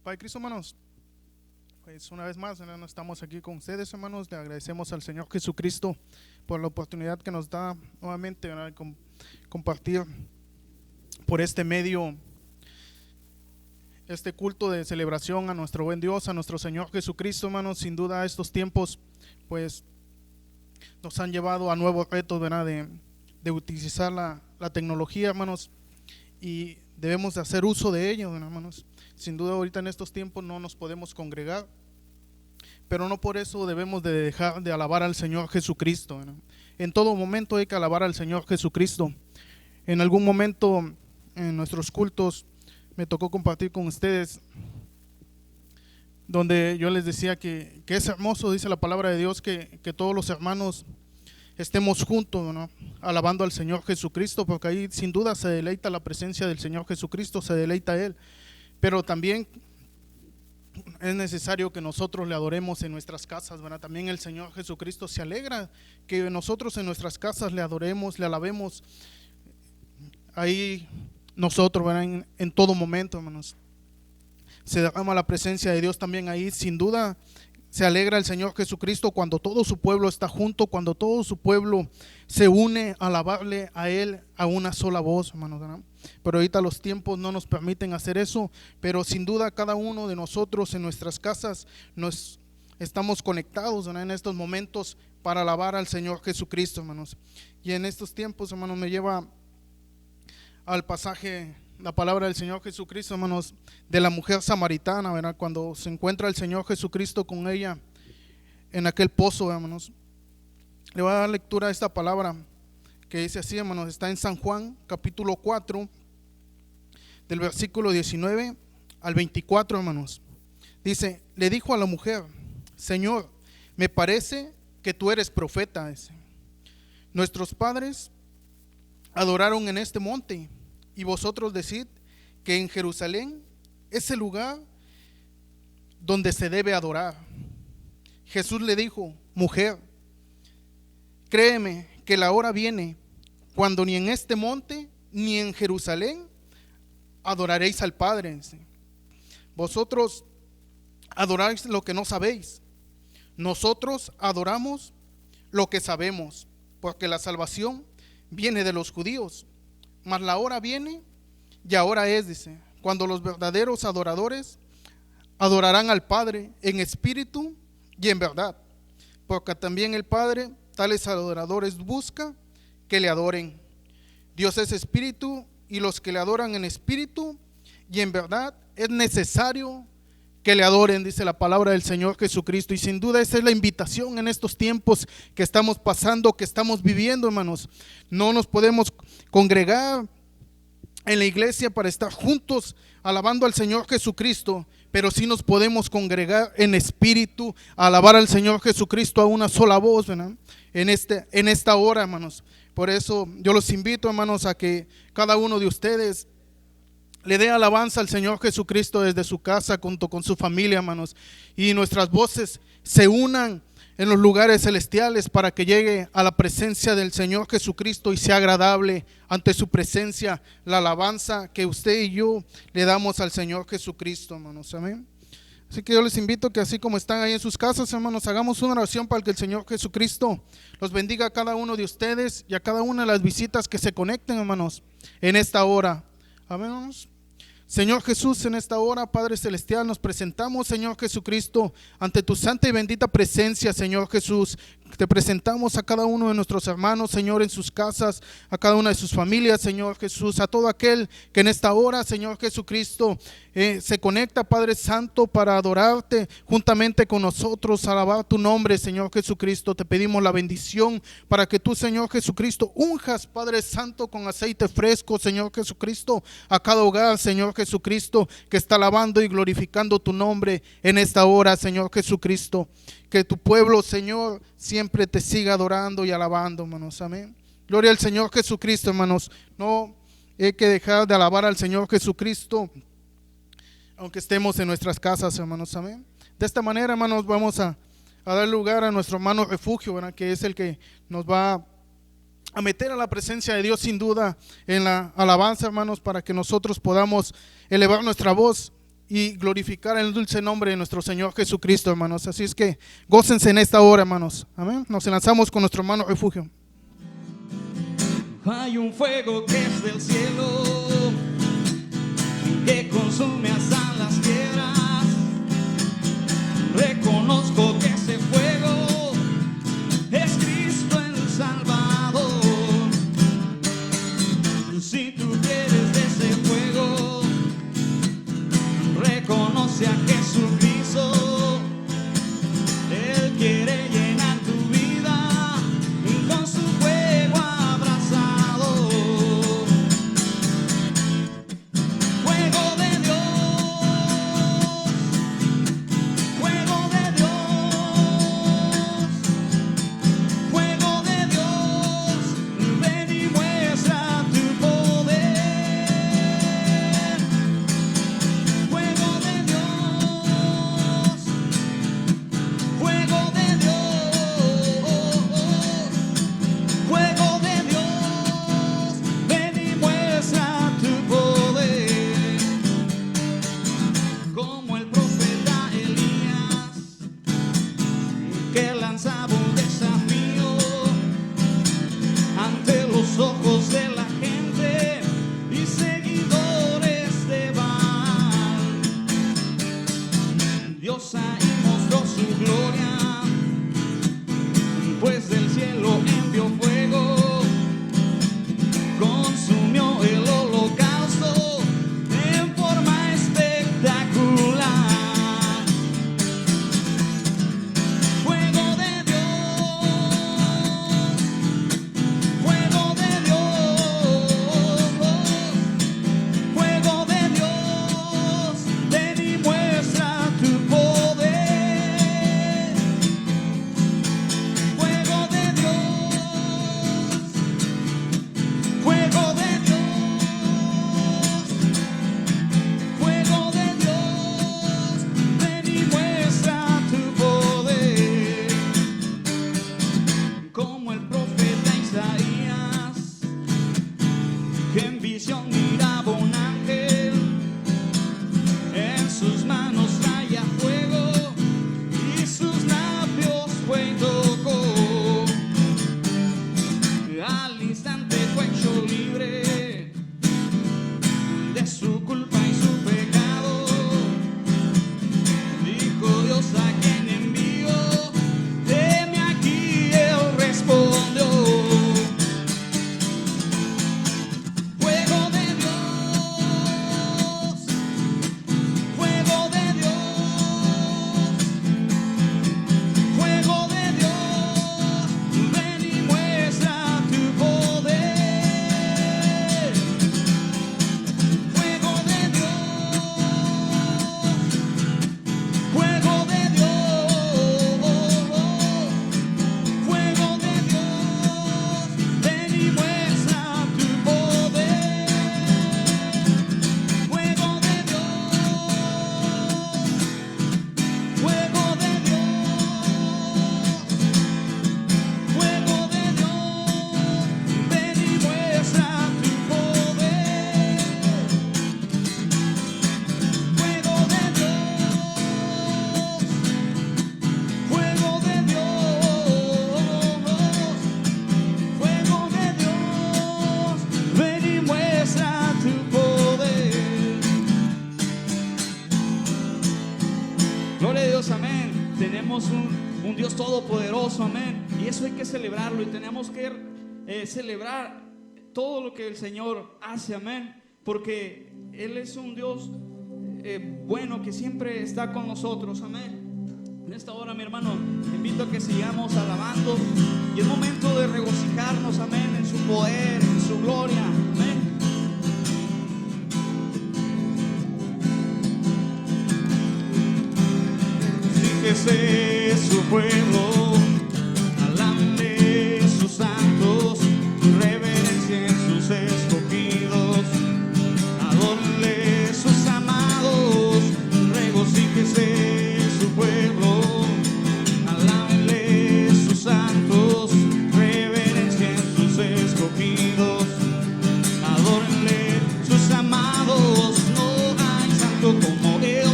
Padre Cristo, hermanos, pues una vez más, hermanos, estamos aquí con ustedes, hermanos. Le agradecemos al Señor Jesucristo por la oportunidad que nos da nuevamente, ¿verdad?, compartir por este medio este culto de celebración a nuestro buen Dios, a nuestro Señor Jesucristo, hermanos. Sin duda estos tiempos pues nos han llevado a nuevos retos, ¿verdad?, de utilizar la tecnología, hermanos, y debemos de hacer uso de ello, hermanos. Sin duda ahorita en estos tiempos no nos podemos congregar, pero no por eso debemos de dejar de alabar al Señor Jesucristo, ¿verdad? En todo momento hay que alabar al Señor Jesucristo. En algún momento en nuestros cultos me tocó compartir con ustedes donde yo les decía que es hermoso, dice la palabra de Dios, que todos los hermanos estemos juntos, ¿no?, alabando al Señor Jesucristo, porque ahí sin duda se deleita la presencia del Señor Jesucristo, se deleita Él. Pero también es necesario que nosotros le adoremos en nuestras casas, ¿verdad? También el Señor Jesucristo se alegra que nosotros en nuestras casas le adoremos, le alabemos ahí nosotros, ¿verdad?, en todo momento, hermanos. Se derrama la presencia de Dios también ahí. Sin duda se alegra el Señor Jesucristo cuando todo su pueblo está junto, cuando todo su pueblo se une a alabarle a Él a una sola voz, hermanos, ¿verdad? Pero ahorita los tiempos no nos permiten hacer eso, pero sin duda cada uno de nosotros en nuestras casas nos estamos conectados, ¿verdad?, en estos momentos para alabar al Señor Jesucristo, hermanos. Y en estos tiempos, hermanos, me lleva al pasaje, la palabra del Señor Jesucristo, hermanos, de la mujer samaritana, ¿verdad?, cuando se encuentra el Señor Jesucristo con ella en aquel pozo, hermanos. Le voy a dar lectura a esta palabra que dice así, hermanos. Está en San Juan capítulo 4 del versículo 19 al 24, hermanos. Dice: le dijo a la mujer: Señor, me parece que tú eres profeta. Nuestros padres adoraron en este monte, y vosotros decid que en Jerusalén es el lugar donde se debe adorar. Jesús le dijo: mujer, créeme que la hora viene cuando ni en este monte ni en Jerusalén adoraréis al Padre. Vosotros adoráis lo que no sabéis, nosotros adoramos lo que sabemos, porque la salvación viene de los judíos. Mas la hora viene, y ahora es, dice, cuando los verdaderos adoradores adorarán al Padre en espíritu y en verdad, porque también el Padre tales adoradores busca que le adoren. Dios es espíritu, y los que le adoran en espíritu y en verdad es necesario que le adoren, dice la palabra del Señor Jesucristo. Y sin duda esa es la invitación en estos tiempos que estamos pasando, que estamos viviendo, hermanos. No nos podemos congregar en la iglesia para estar juntos alabando al Señor Jesucristo, pero sí nos podemos congregar en espíritu, a alabar al Señor Jesucristo a una sola voz, ¿verdad?, en esta hora, hermanos. Por eso yo los invito, hermanos, a que cada uno de ustedes le dé alabanza al Señor Jesucristo desde su casa junto con su familia, hermanos, y nuestras voces se unan en los lugares celestiales para que llegue a la presencia del Señor Jesucristo y sea agradable ante su presencia la alabanza que usted y yo le damos al Señor Jesucristo, hermanos. Amén. Así que yo les invito que así como están ahí en sus casas, hermanos, hagamos una oración para que el Señor Jesucristo los bendiga a cada uno de ustedes y a cada una de las visitas que se conecten, hermanos, en esta hora. Amén, hermanos. Señor Jesús, en esta hora, Padre Celestial, nos presentamos, Señor Jesucristo, ante tu santa y bendita presencia, Señor Jesús. Te presentamos a cada uno de nuestros hermanos, Señor, en sus casas, a cada una de sus familias, Señor Jesús, a todo aquel que en esta hora, Señor Jesucristo, se conecta, Padre Santo, para adorarte juntamente con nosotros, alabar tu nombre, Señor Jesucristo. Te pedimos la bendición para que tú, Señor Jesucristo, unjas, Padre Santo, con aceite fresco, Señor Jesucristo, a cada hogar, Señor Jesucristo, que está alabando y glorificando tu nombre en esta hora, Señor Jesucristo. Que tu pueblo, Señor, siempre te siga adorando y alabando, hermanos. Amén. Gloria al Señor Jesucristo, hermanos. No hay que dejar de alabar al Señor Jesucristo, aunque estemos en nuestras casas, hermanos. Amén. De esta manera, hermanos, vamos a dar lugar a nuestro hermano Refugio, ¿verdad?, que es el que nos va a meter a la presencia de Dios sin duda en la alabanza, hermanos, para que nosotros podamos elevar nuestra voz y glorificar el dulce nombre de nuestro Señor Jesucristo, hermanos. Así es que gócense en esta hora, hermanos. Amén. Nos lanzamos con nuestro hermano Refugio. Hay un fuego que es del cielo, que consume hasta las piedras. Reconozco que ese fuego es Cristo el Salvador. Si tú quieres de ese fuego, reconoce a Jesucristo. Él quiere llenar tu vida con su fuego abrazado. Fuego de Dios, fuego de Dios, fuego de Dios, ven y muestra tu poder. Fuego de Dios, fuego de Dios, fuego de Dios, ven y muestra tu poder. Como el profeta Elías, que lanzaba un desafío ante los ojos de la gente y seguidores de Baal. Dios ahí mostró su gloria, pues del cielo envió fuego, consumió el holocausto en forma espectacular. Fuego de Dios, fuego de Dios, fuego de Dios, ven y muestra tu poder. Fuego de Dios, fuego de Dios, fuego de Dios, ven y muestra tu poder. Como el profeta Isaías, que en visión miraba un ángel, en sus manos traía fuego y sus labios fuego tocó. Al instante fue hecho libre de su culpa y su pecado. Dijo Dios, a quien envío, heme aquí, él respondió. Fuego de Dios, fuego de Dios, fuego de Dios, ven y muestra tu poder. Fuego de Dios, fuego de Dios, fuego de Dios, ven y muestra tu poder. Fuego de Dios, fuego de Dios, fuego de Dios, ven y muestra tu poder. Fuego de Dios, fuego de Dios, fuego de Dios, ven y muestra tu poder. Gloria a Dios, amén. Tenemos un Dios todopoderoso, amén. Y eso hay que celebrarlo y tenemos que celebrar todo lo que el Señor hace, amén. Porque Él es un Dios bueno, que siempre está con nosotros, amén. En esta hora, mi hermano, te invito a que sigamos alabando y es momento de regocijarnos, amén, en su poder, en su gloria, amén. Fíjese su pueblo, alámenle sus santos, reverencien sus escogidos, adórenle sus amados, regocíjese su pueblo, alámenle sus santos, reverencien sus escogidos, adórenle sus amados, no hay santo como Él.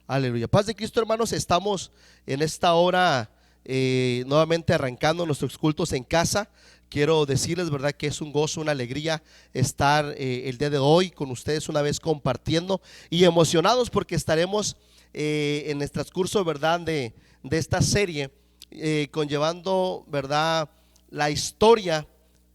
Aleluya. Paz de Cristo, hermanos. Estamos en esta hora nuevamente arrancando nuestros cultos en casa. Quiero decirles, verdad, que es un gozo, una alegría estar el día de hoy con ustedes una vez compartiendo y emocionados porque estaremos en el transcurso, verdad, de esta serie conllevando, verdad, la historia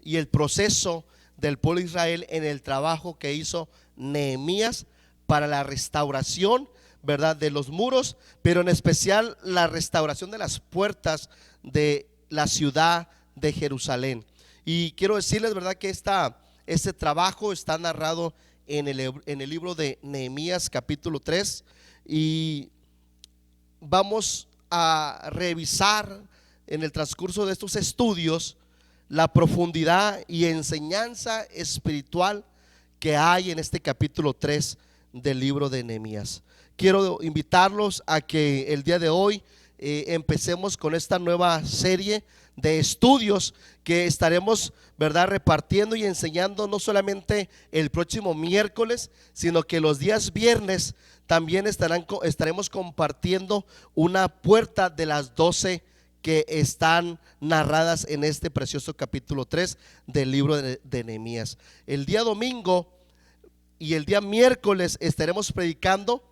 y el proceso del pueblo de Israel en el trabajo que hizo Nehemías para la restauración, verdad, de los muros, pero en especial la restauración de las puertas de la ciudad de Jerusalén. Y quiero decirles, verdad, que este trabajo está narrado en el libro de Nehemías capítulo 3, y vamos a revisar en el transcurso de estos estudios la profundidad y enseñanza espiritual que hay en este capítulo 3 del libro de Nehemías. Quiero invitarlos a que el día de hoy empecemos con esta nueva serie de estudios que estaremos, verdad, repartiendo y enseñando no solamente el próximo miércoles, sino que los días viernes también estaremos compartiendo una puerta de las 12 que están narradas en este precioso capítulo 3 del libro de Nehemías. El día domingo y el día miércoles estaremos predicando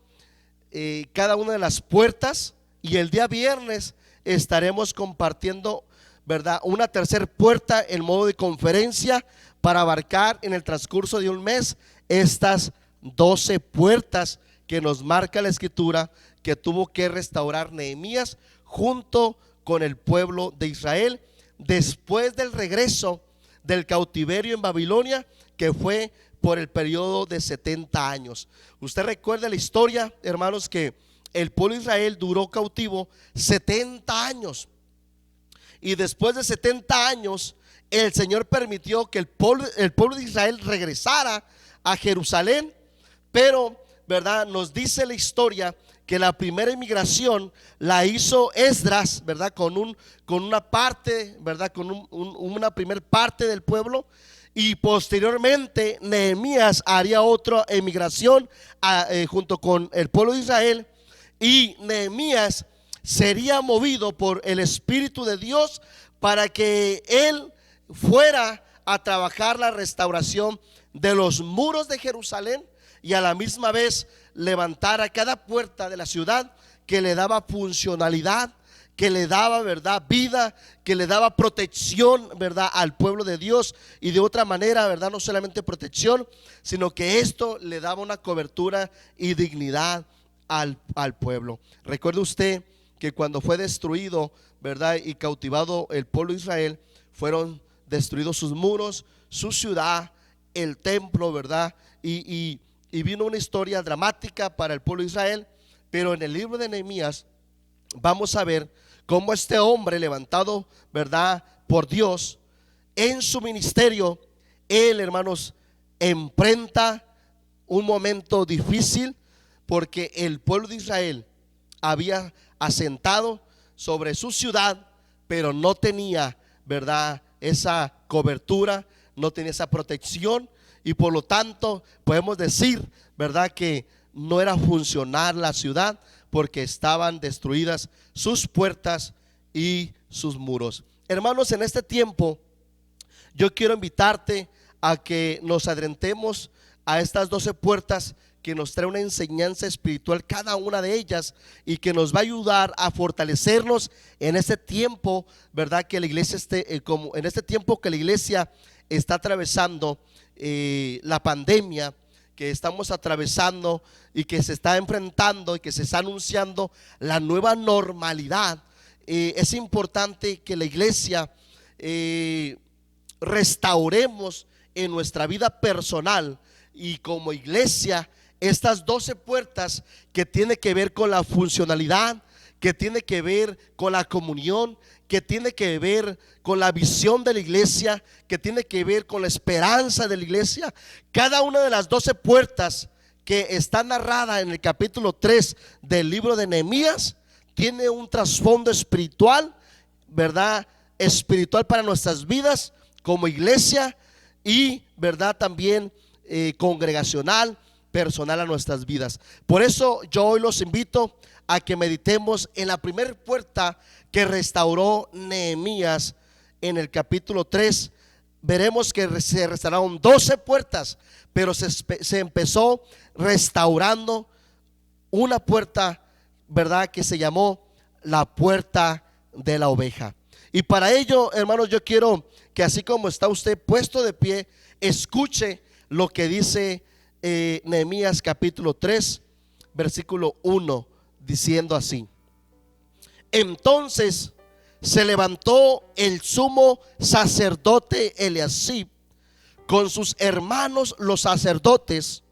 cada una de las puertas, y el día viernes estaremos compartiendo, verdad, una tercera puerta en modo de conferencia para abarcar en el transcurso de un mes estas 12 puertas que nos marca la escritura que tuvo que restaurar Nehemías junto con el pueblo de Israel después del regreso del cautiverio en Babilonia, que fue por el periodo de 70 años. Usted recuerda la historia, hermanos, que el pueblo de Israel duró cautivo 70 años, y después de 70 años el Señor permitió que el pueblo de Israel regresara a Jerusalén. Pero, verdad, nos dice la historia que la primera inmigración la hizo Esdras, verdad, con una parte, verdad, con una primer parte del pueblo, y posteriormente Nehemías haría otra emigración junto con el pueblo de Israel, y Nehemías sería movido por el Espíritu de Dios para que él fuera a trabajar la restauración de los muros de Jerusalén, y a la misma vez levantara cada puerta de la ciudad que le daba funcionalidad, que le daba, verdad, vida, que le daba protección, verdad, al pueblo de Dios. Y de otra manera, verdad, no solamente protección, sino que esto le daba una cobertura y dignidad al pueblo. Recuerde usted que cuando fue destruido, verdad, y cautivado el pueblo de Israel, fueron destruidos sus muros, su ciudad, el templo, verdad, y vino una historia dramática para el pueblo de Israel. Pero en el libro de Nehemías vamos a ver cómo este hombre levantado, verdad, por Dios en su ministerio, él, hermanos, enfrenta un momento difícil, porque el pueblo de Israel había asentado sobre su ciudad, pero no tenía, verdad, esa cobertura, no tenía esa protección, y por lo tanto podemos decir, verdad, que no era funcional la ciudad, porque estaban destruidas sus puertas y sus muros. Hermanos, en este tiempo yo quiero invitarte a que nos adentremos a estas 12 puertas que nos trae una enseñanza espiritual cada una de ellas, y que nos va a ayudar a fortalecernos en este tiempo, verdad, que la iglesia como en este tiempo que la iglesia está atravesando la pandemia que estamos atravesando, y que se está enfrentando y que se está anunciando la nueva normalidad. Es importante que la iglesia restauremos en nuestra vida personal y como iglesia estas 12 puertas que tiene que ver con la funcionalidad, que tiene que ver con la comunión, que tiene que ver con la visión de la iglesia, que tiene que ver con la esperanza de la iglesia. Cada una de las 12 puertas que está narrada en el capítulo 3 del libro de Nehemías tiene un trasfondo espiritual, verdad, espiritual para nuestras vidas como iglesia, y verdad también congregacional, personal a nuestras vidas. Por eso yo hoy los invito a que meditemos en la primera puerta que restauró Nehemías en el capítulo 3. Veremos que se restauraron 12 puertas, pero se empezó restaurando una puerta, ¿verdad?, que se llamó la puerta de la oveja. Y para ello, hermanos, yo quiero que así como está usted puesto de pie, escuche lo que dice Nehemías capítulo 3, versículo 1, diciendo así: entonces se levantó el sumo sacerdote Eliasib con sus hermanos los sacerdotes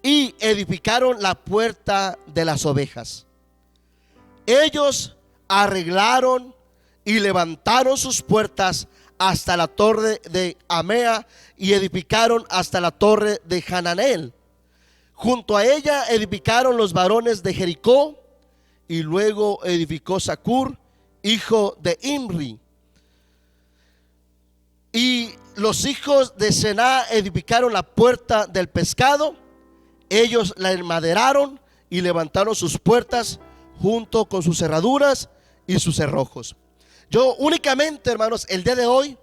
y edificaron la puerta de las ovejas. Ellos arreglaron y levantaron sus puertas hasta la torre de Amea y edificaron hasta la torre de Hananel. Junto a ella edificaron los varones de Jericó, y luego edificó Zacur, hijo de Imri. Y los hijos de Sená edificaron la puerta del pescado. Ellos la enmaderaron y levantaron sus puertas junto con sus cerraduras y sus cerrojos. Yo únicamente, hermanos, el día de hoy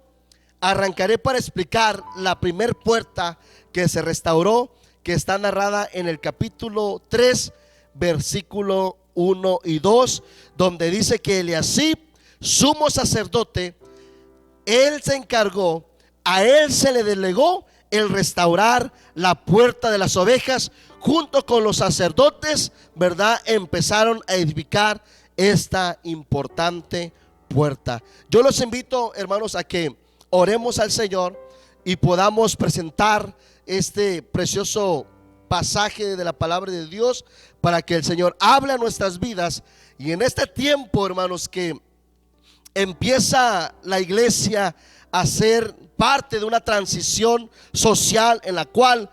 arrancaré para explicar la primer puerta que se restauró, que está narrada en el capítulo 3, versículo 1 y 2, donde dice que Eliasib, sumo sacerdote, él se encargó, a él se le delegó el restaurar la puerta de las ovejas. Junto con los sacerdotes, ¿verdad?, empezaron a edificar esta importante puerta. Yo los invito, hermanos, a que oremos al Señor y podamos presentar este precioso pasaje de la palabra de Dios para que el Señor hable a nuestras vidas. Y en este tiempo, hermanos, que empieza la iglesia a ser parte de una transición social en la cual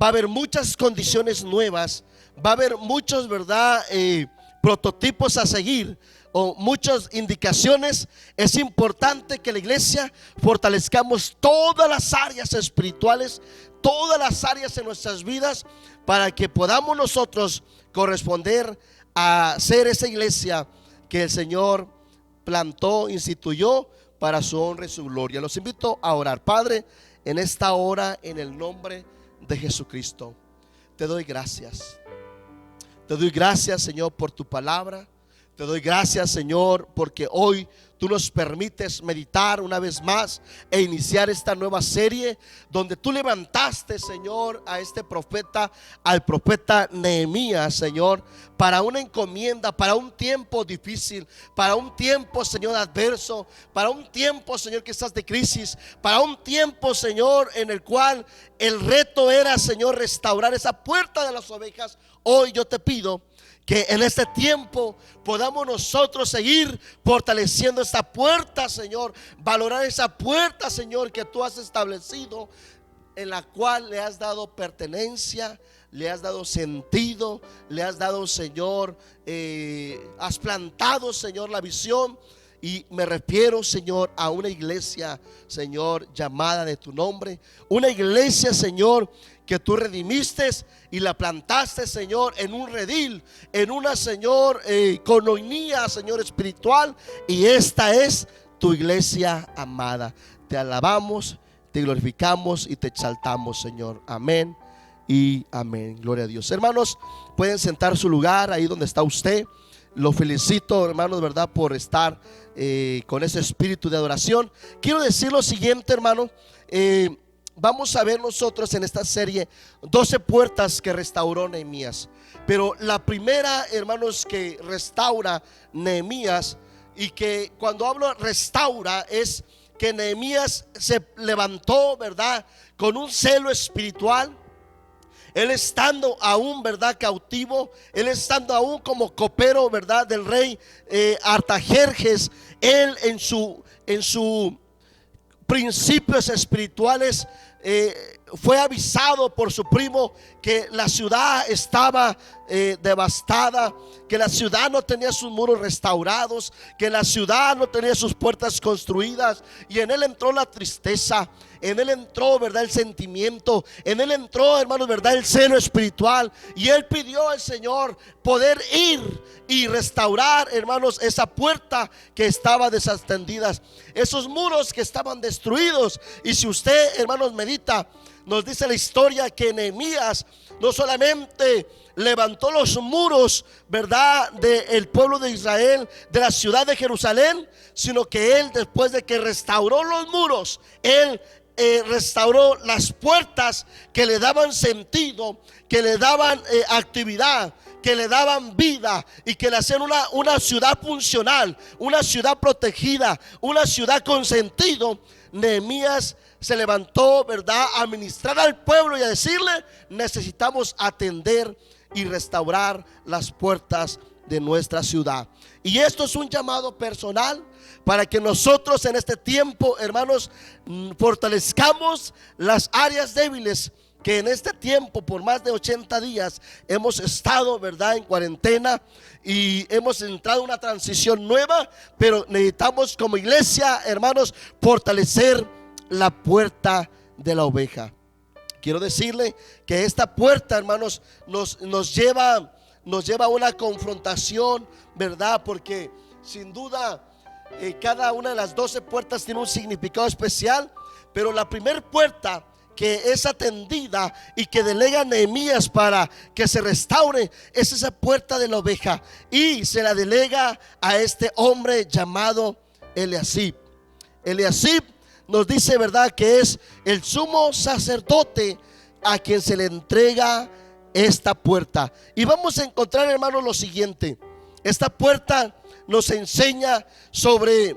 va a haber muchas condiciones nuevas, va a haber muchos, ¿verdad?, prototipos a seguir o muchas indicaciones. Es importante que la iglesia fortalezcamos todas las áreas espirituales, todas las áreas en nuestras vidas, para que podamos nosotros corresponder a ser esa iglesia que el Señor plantó, instituyó para su honra y su gloria. Los invito a orar. Padre, en esta hora, en el nombre de Jesucristo, te doy gracias. Te doy gracias, Señor, por tu palabra. Te doy gracias, Señor, porque hoy tú nos permites meditar una vez más e iniciar esta nueva serie donde tú levantaste, Señor, a este profeta, al profeta Nehemías, Señor, para una encomienda, para un tiempo difícil, para un tiempo, Señor, adverso, para un tiempo, Señor, quizás de crisis, para un tiempo, Señor, en el cual el reto era, Señor, restaurar esa puerta de las ovejas. Hoy yo te pido que en este tiempo podamos nosotros seguir fortaleciendo esta puerta, Señor, valorar esa puerta, Señor, que tú has establecido, en la cual le has dado pertenencia, le has dado sentido, le has dado, Señor, has plantado, Señor, la visión. Y me refiero, Señor, a una iglesia, Señor, llamada de tu nombre, una iglesia, Señor, que tú redimiste y la plantaste, Señor, en un redil, en una, Señor, coinonía, Señor, espiritual. Y esta es tu iglesia amada. Te alabamos, te glorificamos y te exaltamos, Señor. Amén y amén. Gloria a Dios. Hermanos, pueden sentar su lugar ahí donde está usted. Lo felicito, hermanos, ¿verdad?, por estar con ese espíritu de adoración. Quiero decir lo siguiente, hermano. Vamos a ver nosotros en esta serie 12 puertas que restauró Nehemías. Pero la primera, hermanos, que restaura Nehemías, y que cuando hablo restaura, es que Nehemías se levantó, ¿verdad?, con un celo espiritual. Él estando aún, ¿verdad?, cautivo, él estando aún como copero, ¿verdad?, del rey Artajerjes. Él en su principios espirituales fue avisado por su primo que la ciudad estaba devastada, que la ciudad no tenía sus muros restaurados, que la ciudad no tenía sus puertas construidas. Y en él entró la tristeza, en él entró, ¿verdad?, el sentimiento, en él entró, hermanos, ¿verdad?, el celo espiritual. Y él pidió al Señor poder ir y restaurar, hermanos, esa puerta que estaba desatendida, esos muros que estaban destruidos. Y si usted, hermanos, medita, nos dice la historia que Nehemías no solamente levantó los muros, ¿verdad?, del pueblo de Israel, de la ciudad de Jerusalén, sino que él, después de que restauró los muros, él restauró las puertas que le daban sentido, que le daban actividad, que le daban vida y que le hacían una ciudad funcional, una ciudad protegida, una ciudad con sentido. Nehemías se levantó, ¿verdad?, a ministrar al pueblo y a decirle: necesitamos atender y restaurar las puertas de nuestra ciudad. Y esto es un llamado personal para que nosotros en este tiempo, hermanos, fortalezcamos las áreas débiles que en este tiempo, por más de 80 días, hemos estado, ¿verdad?, en cuarentena y hemos entrado en una transición nueva. Pero necesitamos como iglesia, hermanos, fortalecer la puerta de la oveja. Quiero decirle que esta puerta, hermanos, nos lleva a una confrontación, ¿verdad? Porque sin duda cada una de las 12 puertas tiene un significado especial. Pero la primera puerta que es atendida y que delega Nehemías para que se restaure es esa puerta de la oveja, y se la delega a este hombre llamado Eliasib. Eliasib nos dice, ¿verdad?, que es el sumo sacerdote a quien se le entrega esta puerta. Y vamos a encontrar, hermanos, lo siguiente: esta puerta nos enseña sobre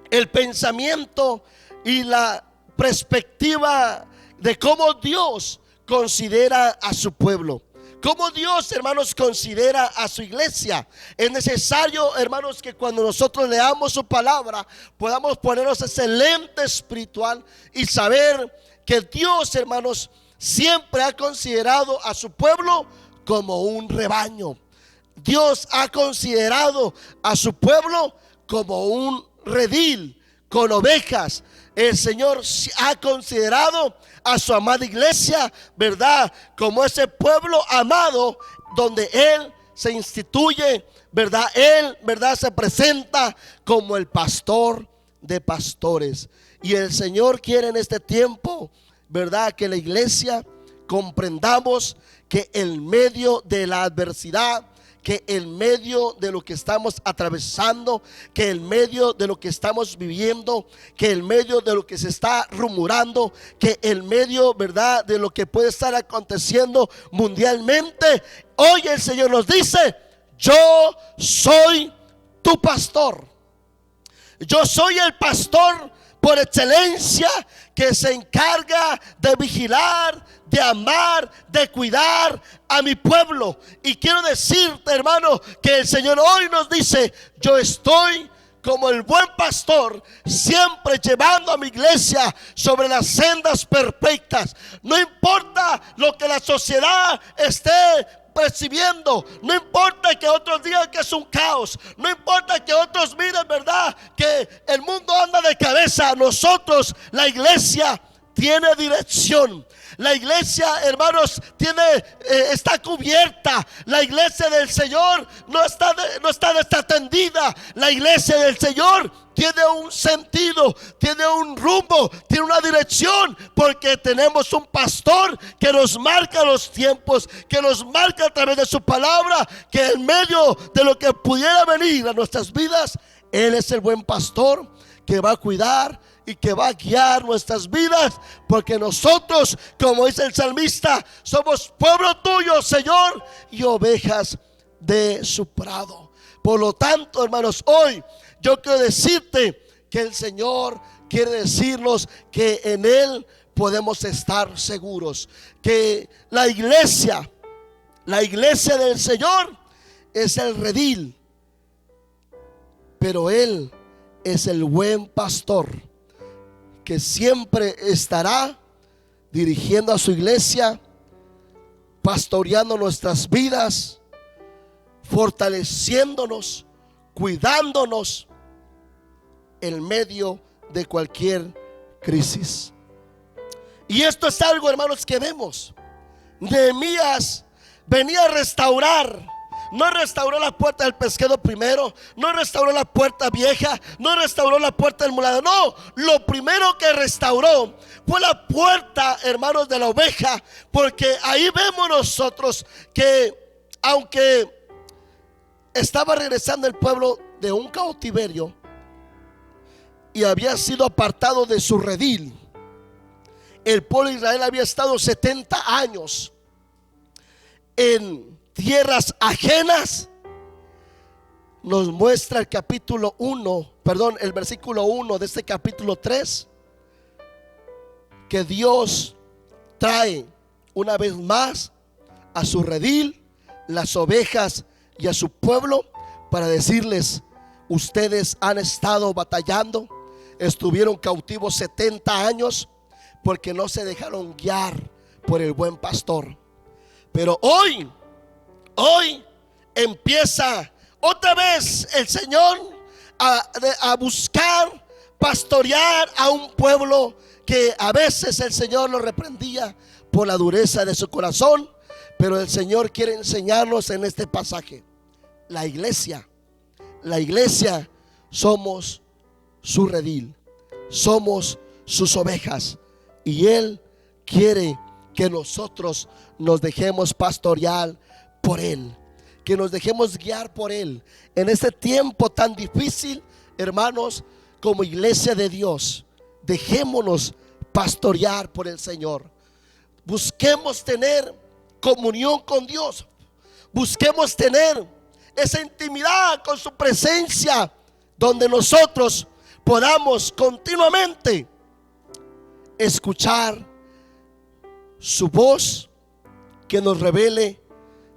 el pensamiento y la perspectiva de cómo Dios considera a su pueblo, cómo Dios, hermanos, considera a su iglesia. Es necesario, hermanos, que cuando nosotros leamos su palabra podamos ponernos ese lente espiritual y saber que Dios, hermanos, siempre ha considerado a su pueblo como un rebaño. Dios ha considerado a su pueblo como un redil con ovejas. El Señor ha considerado a su amada iglesia, ¿verdad?, como ese pueblo amado donde Él se instituye, ¿verdad? Él, ¿verdad?, se presenta como el pastor de pastores. Y el Señor quiere en este tiempo, ¿verdad?, que la iglesia comprendamos que en medio de la adversidad, que en medio de lo que estamos atravesando, que en medio de lo que estamos viviendo, que en medio de lo que se está rumorando, que en medio, ¿verdad?, de lo que puede estar aconteciendo mundialmente, hoy el Señor nos dice: yo soy tu pastor. Yo soy el pastor por excelencia que se encarga de vigilar, de amar, de cuidar a mi pueblo. Y quiero decirte, hermano, que el Señor hoy nos dice: yo estoy como el buen pastor, siempre llevando a mi iglesia sobre las sendas perfectas. No importa lo que la sociedad esté percibiendo, no importa que otros digan que es un caos, no importa que otros miren, ¿verdad?, que el mundo anda de cabeza. Nosotros, la iglesia, tiene dirección. La iglesia, hermanos, está cubierta. La iglesia del Señor no está desatendida. La iglesia del Señor tiene un sentido, tiene un rumbo, tiene una dirección, porque tenemos un pastor que nos marca los tiempos, que nos marca a través de su palabra, que en medio de lo que pudiera venir a nuestras vidas, Él es el buen pastor que va a cuidar y que va a guiar nuestras vidas, porque nosotros, como dice el salmista, somos pueblo tuyo, Señor, y ovejas de su prado. Por lo tanto, hermanos, hoy yo quiero decirte que el Señor quiere decirnos que en Él podemos estar seguros, que la iglesia del Señor es el redil, pero Él es el buen pastor que siempre estará dirigiendo a su iglesia, pastoreando nuestras vidas, fortaleciéndonos, cuidándonos en medio de cualquier crisis. Y esto es algo, hermanos, que vemos. Nehemías venía a restaurar. No restauró la puerta del pesquero primero, no restauró la puerta vieja, no restauró la puerta del muladar. No, lo primero que restauró fue la puerta, hermanos, de la oveja. Porque ahí vemos nosotros que aunque estaba regresando el pueblo de un cautiverio y había sido apartado de su redil, el pueblo de Israel había estado 70 años en tierras ajenas. Nos muestra el el versículo 1 de este capítulo 3, que Dios trae una vez más a su redil, las ovejas y a su pueblo, para decirles: ustedes han estado batallando, estuvieron cautivos 70 años porque no se dejaron guiar por el buen pastor. Pero hoy empieza otra vez el Señor a buscar pastorear a un pueblo que a veces el Señor lo reprendía por la dureza de su corazón. Pero el Señor quiere enseñarnos en este pasaje: la iglesia somos su redil, somos sus ovejas, y Él quiere que nosotros nos dejemos pastorear por Él, que nos dejemos guiar por Él en este tiempo tan difícil. Hermanos, como iglesia de Dios, dejémonos pastorear por el Señor. Busquemos tener comunión con Dios, busquemos tener esa intimidad con su presencia, donde nosotros podamos continuamente escuchar su voz, que nos revele,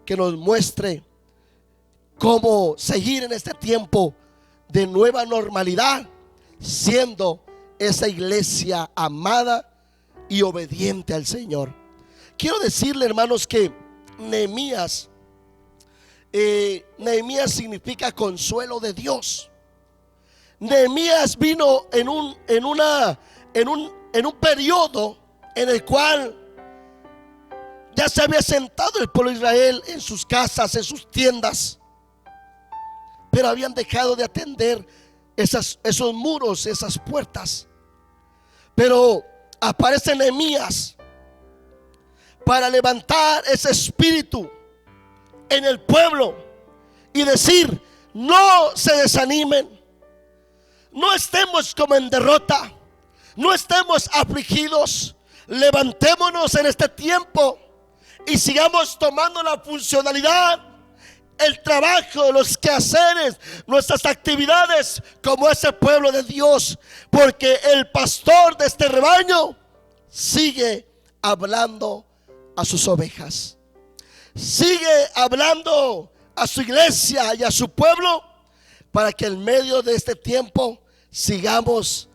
que nos muestre cómo seguir en este tiempo de nueva normalidad, siendo esa iglesia amada y obediente al Señor. Quiero decirle, hermanos, que Nehemías significa consuelo de Dios. Nehemías vino en un periodo en el cual ya se había sentado el pueblo de Israel en sus casas, en sus tiendas, pero habían dejado de atender esos muros, esas puertas. Pero aparece Nehemías para levantar ese espíritu en el pueblo y decir: no se desanimen, no estemos como en derrota, no estemos afligidos, levantémonos en este tiempo y sigamos tomando la funcionalidad, el trabajo, los quehaceres, nuestras actividades como ese pueblo de Dios, porque el pastor de este rebaño sigue hablando a sus ovejas, sigue hablando a su iglesia y a su pueblo, para que en medio de este tiempo sigamos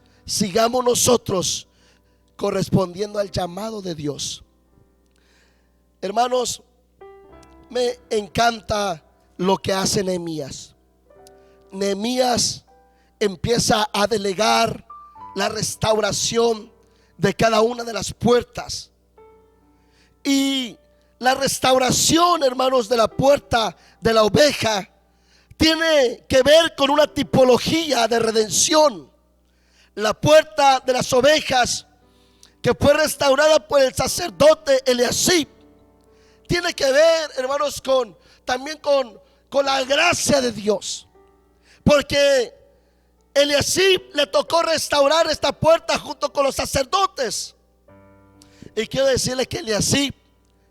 nosotros correspondiendo al llamado de Dios. Hermanos, me encanta lo que hace Nehemías. Nehemías empieza a delegar la restauración de cada una de las puertas. Y la restauración, hermanos, de la puerta de la oveja tiene que ver con una tipología de redención. La puerta de las ovejas, que fue restaurada por el sacerdote Eliasib, tiene que ver, hermanos, también con la gracia de Dios, porque Eliasib le tocó restaurar esta puerta junto con los sacerdotes. Y quiero decirles que Eliasib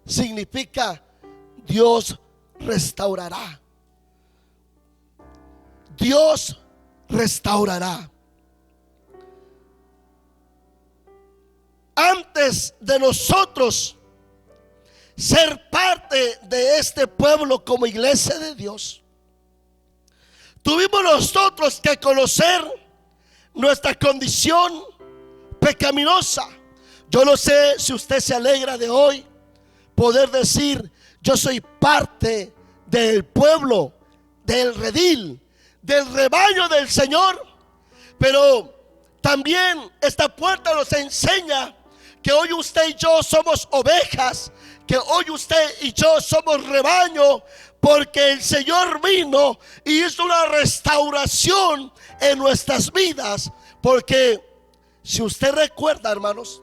significa Dios restaurará. Dios restaurará. Antes de nosotros ser parte de este pueblo como iglesia de Dios, tuvimos nosotros que conocer nuestra condición pecaminosa, Yo no sé si usted se alegra de hoy poder decir: yo soy parte del pueblo, del redil, del rebaño del Señor. Pero también esta puerta nos enseña que hoy usted y yo somos ovejas, que hoy usted y yo somos rebaño, porque el Señor vino y hizo una restauración en nuestras vidas. Porque si usted recuerda, hermanos,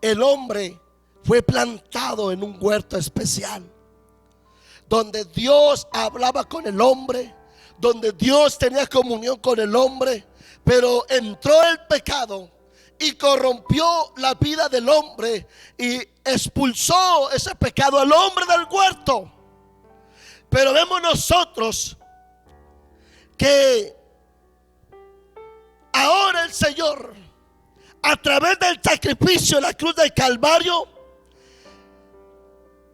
el hombre fue plantado en un huerto especial, donde Dios hablaba con el hombre, donde Dios tenía comunión con el hombre. Pero entró el pecado y corrompió la vida del hombre y expulsó ese pecado al hombre del huerto. Pero vemos nosotros que ahora el Señor, a través del sacrificio en la cruz del Calvario,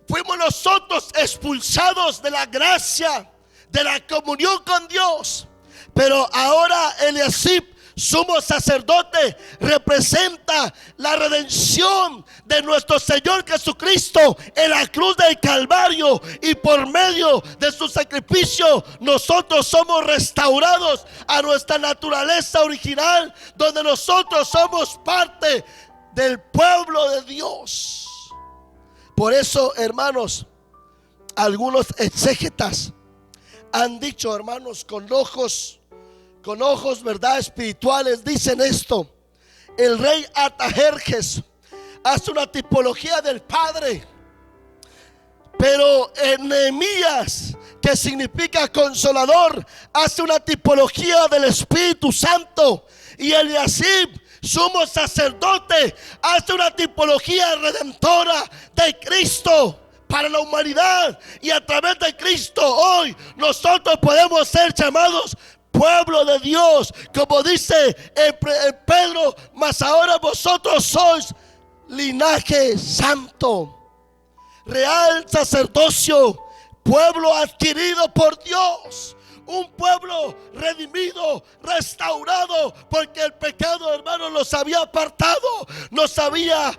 fuimos nosotros expulsados de la gracia, de la comunión con Dios. Pero ahora Eliasib, sumo sacerdote, representa la redención de nuestro Señor Jesucristo en la cruz del Calvario, y por medio de su sacrificio nosotros somos restaurados a nuestra naturaleza original, donde nosotros somos parte del pueblo de Dios. Por eso, hermanos, algunos exégetas han dicho, hermanos, con ojos, ¿verdad?, espirituales, dicen esto: el rey Artajerjes hace una tipología del Padre, pero en Nehemías, que significa consolador, hace una tipología del Espíritu Santo, y Eliasib, sumo sacerdote, hace una tipología redentora de Cristo para la humanidad. Y a través de Cristo hoy nosotros podemos ser llamados pueblo de Dios, como dice en Pedro: mas ahora vosotros sois linaje santo, real sacerdocio, pueblo adquirido por Dios, un pueblo redimido, restaurado, porque el pecado, hermanos, nos había apartado, nos había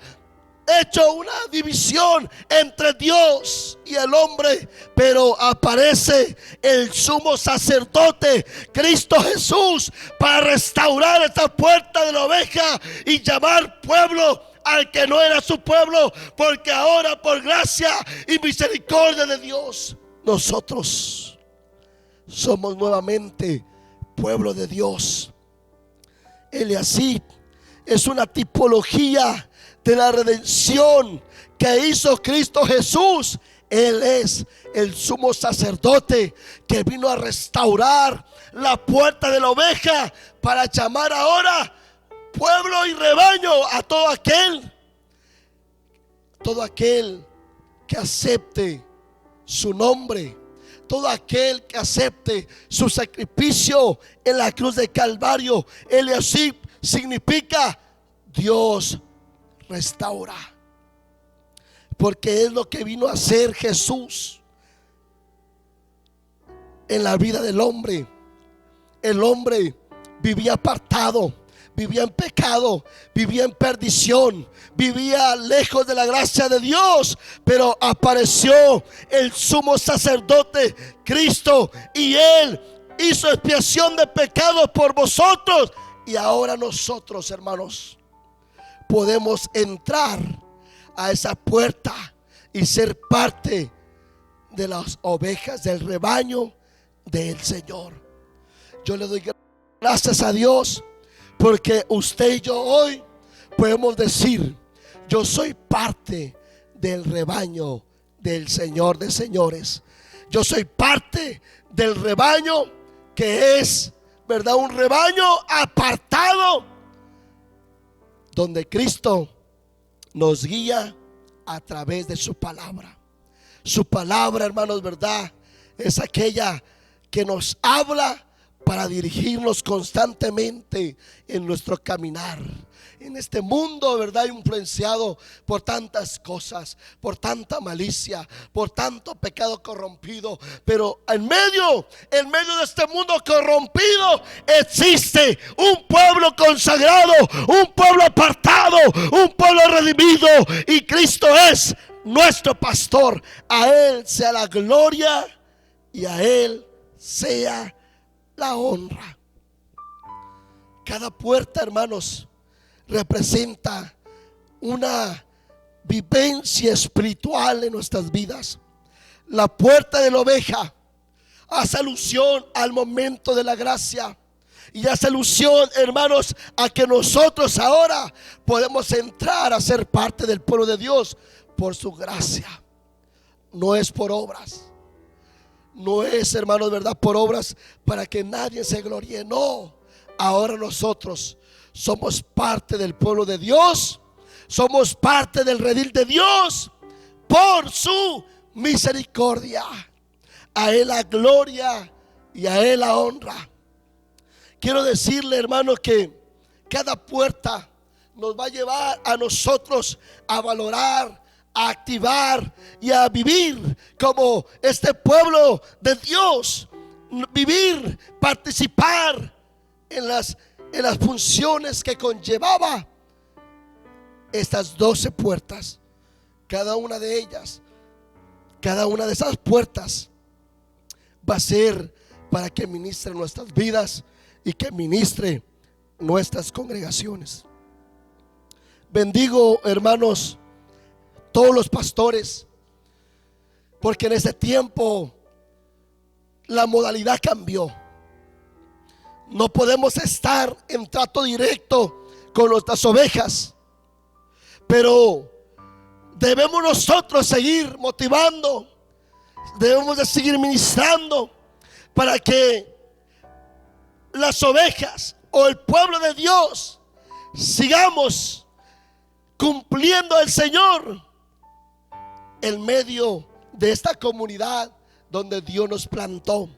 hecho una división entre Dios y el hombre. Pero aparece el sumo sacerdote, Cristo Jesús, para restaurar esta puerta de la oveja y llamar pueblo al que no era su pueblo, porque ahora, por gracia y misericordia de Dios, nosotros somos nuevamente pueblo de Dios. Eliasib es una tipología de la redención que hizo Cristo Jesús. Él es el sumo sacerdote que vino a restaurar la puerta de la oveja, para llamar ahora pueblo y rebaño a todo aquel que acepte su nombre, todo aquel que acepte su sacrificio en la cruz de Calvario. Eliasib significa Dios restaura, porque es lo que vino a hacer Jesús en la vida del hombre. El hombre vivía apartado, vivía en pecado, vivía en perdición, vivía lejos de la gracia de Dios. Pero apareció el sumo sacerdote Cristo, y Él hizo expiación de pecados por vosotros. Y ahora nosotros, hermanos, podemos entrar a esa puerta y ser parte de las ovejas del rebaño del Señor. Yo le doy gracias a Dios, porque usted y yo hoy podemos decir: yo soy parte del rebaño del Señor de señores. Yo soy parte del rebaño que es, ¿verdad?, un rebaño apartado, donde Cristo nos guía a través de su palabra. Su palabra, hermanos, ¿verdad?, es aquella que nos habla para dirigirnos constantemente en nuestro caminar en este mundo, ¿verdad? Influenciado por tantas cosas, por tanta malicia, por tanto pecado corrompido. Pero en medio de este mundo corrompido existe un pueblo consagrado, un pueblo apartado, un pueblo redimido, y Cristo es nuestro pastor. A Él sea la gloria y a Él sea la honra. Cada puerta, hermanos, representa una vivencia espiritual en nuestras vidas. La puerta de la oveja hace alusión al momento de la gracia, y hace alusión, hermanos, a que nosotros ahora podemos entrar a ser parte del pueblo de Dios por su gracia. No es por obras. No es, hermanos, verdad, por obras para que nadie se gloríe. No, ahora nosotros somos parte del pueblo de Dios, somos parte del redil de Dios por su misericordia. A Él la gloria y a Él la honra. Quiero decirle, hermano, que cada puerta nos va a llevar a nosotros a valorar, a activar y a vivir como este pueblo de Dios. Vivir, participar en las funciones que conllevaba estas 12 puertas. Cada una de ellas, cada una de esas puertas va a ser para que ministre nuestras vidas y que ministre nuestras congregaciones. Bendigo, hermanos, todos los pastores, porque en ese tiempo la modalidad cambió. No podemos estar en trato directo con nuestras ovejas, pero debemos nosotros seguir motivando, debemos de seguir ministrando para que las ovejas o el pueblo de Dios sigamos cumpliendo al Señor en medio de esta comunidad donde Dios nos plantó.